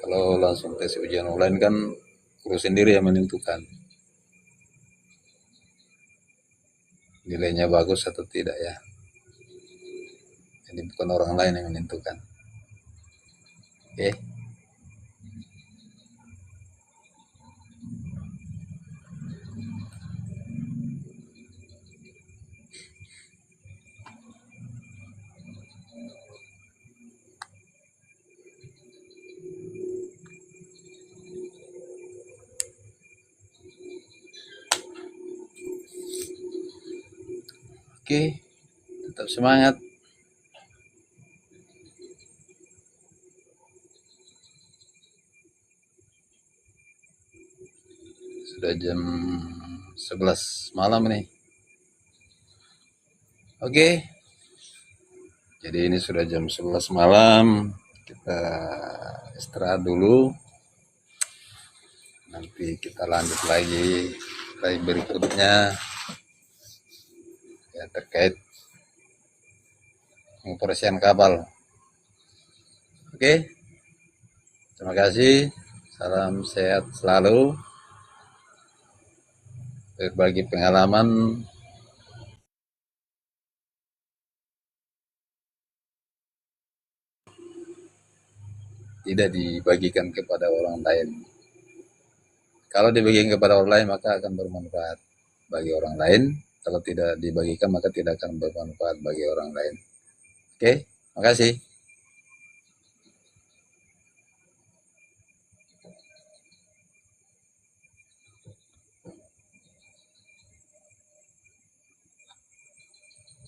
kalau langsung tes ujian online kan guru sendiri yang menentukan nilainya bagus atau tidak, ya. Jadi bukan orang lain yang menentukan. Oke. Oke. Tetap semangat. Sudah jam 11 malam nih. Oke. Jadi ini sudah jam 11 malam. Kita istirahat dulu. Nanti kita lanjut lagi berikutnya ya terkait pengoperasian kapal. Oke. Terima kasih. Salam sehat selalu. Berbagi pengalaman tidak dibagikan kepada orang lain. Kalau dibagikan kepada orang lain maka akan bermanfaat bagi orang lain. Kalau tidak dibagikan maka tidak akan bermanfaat bagi orang lain. Oke, makasih.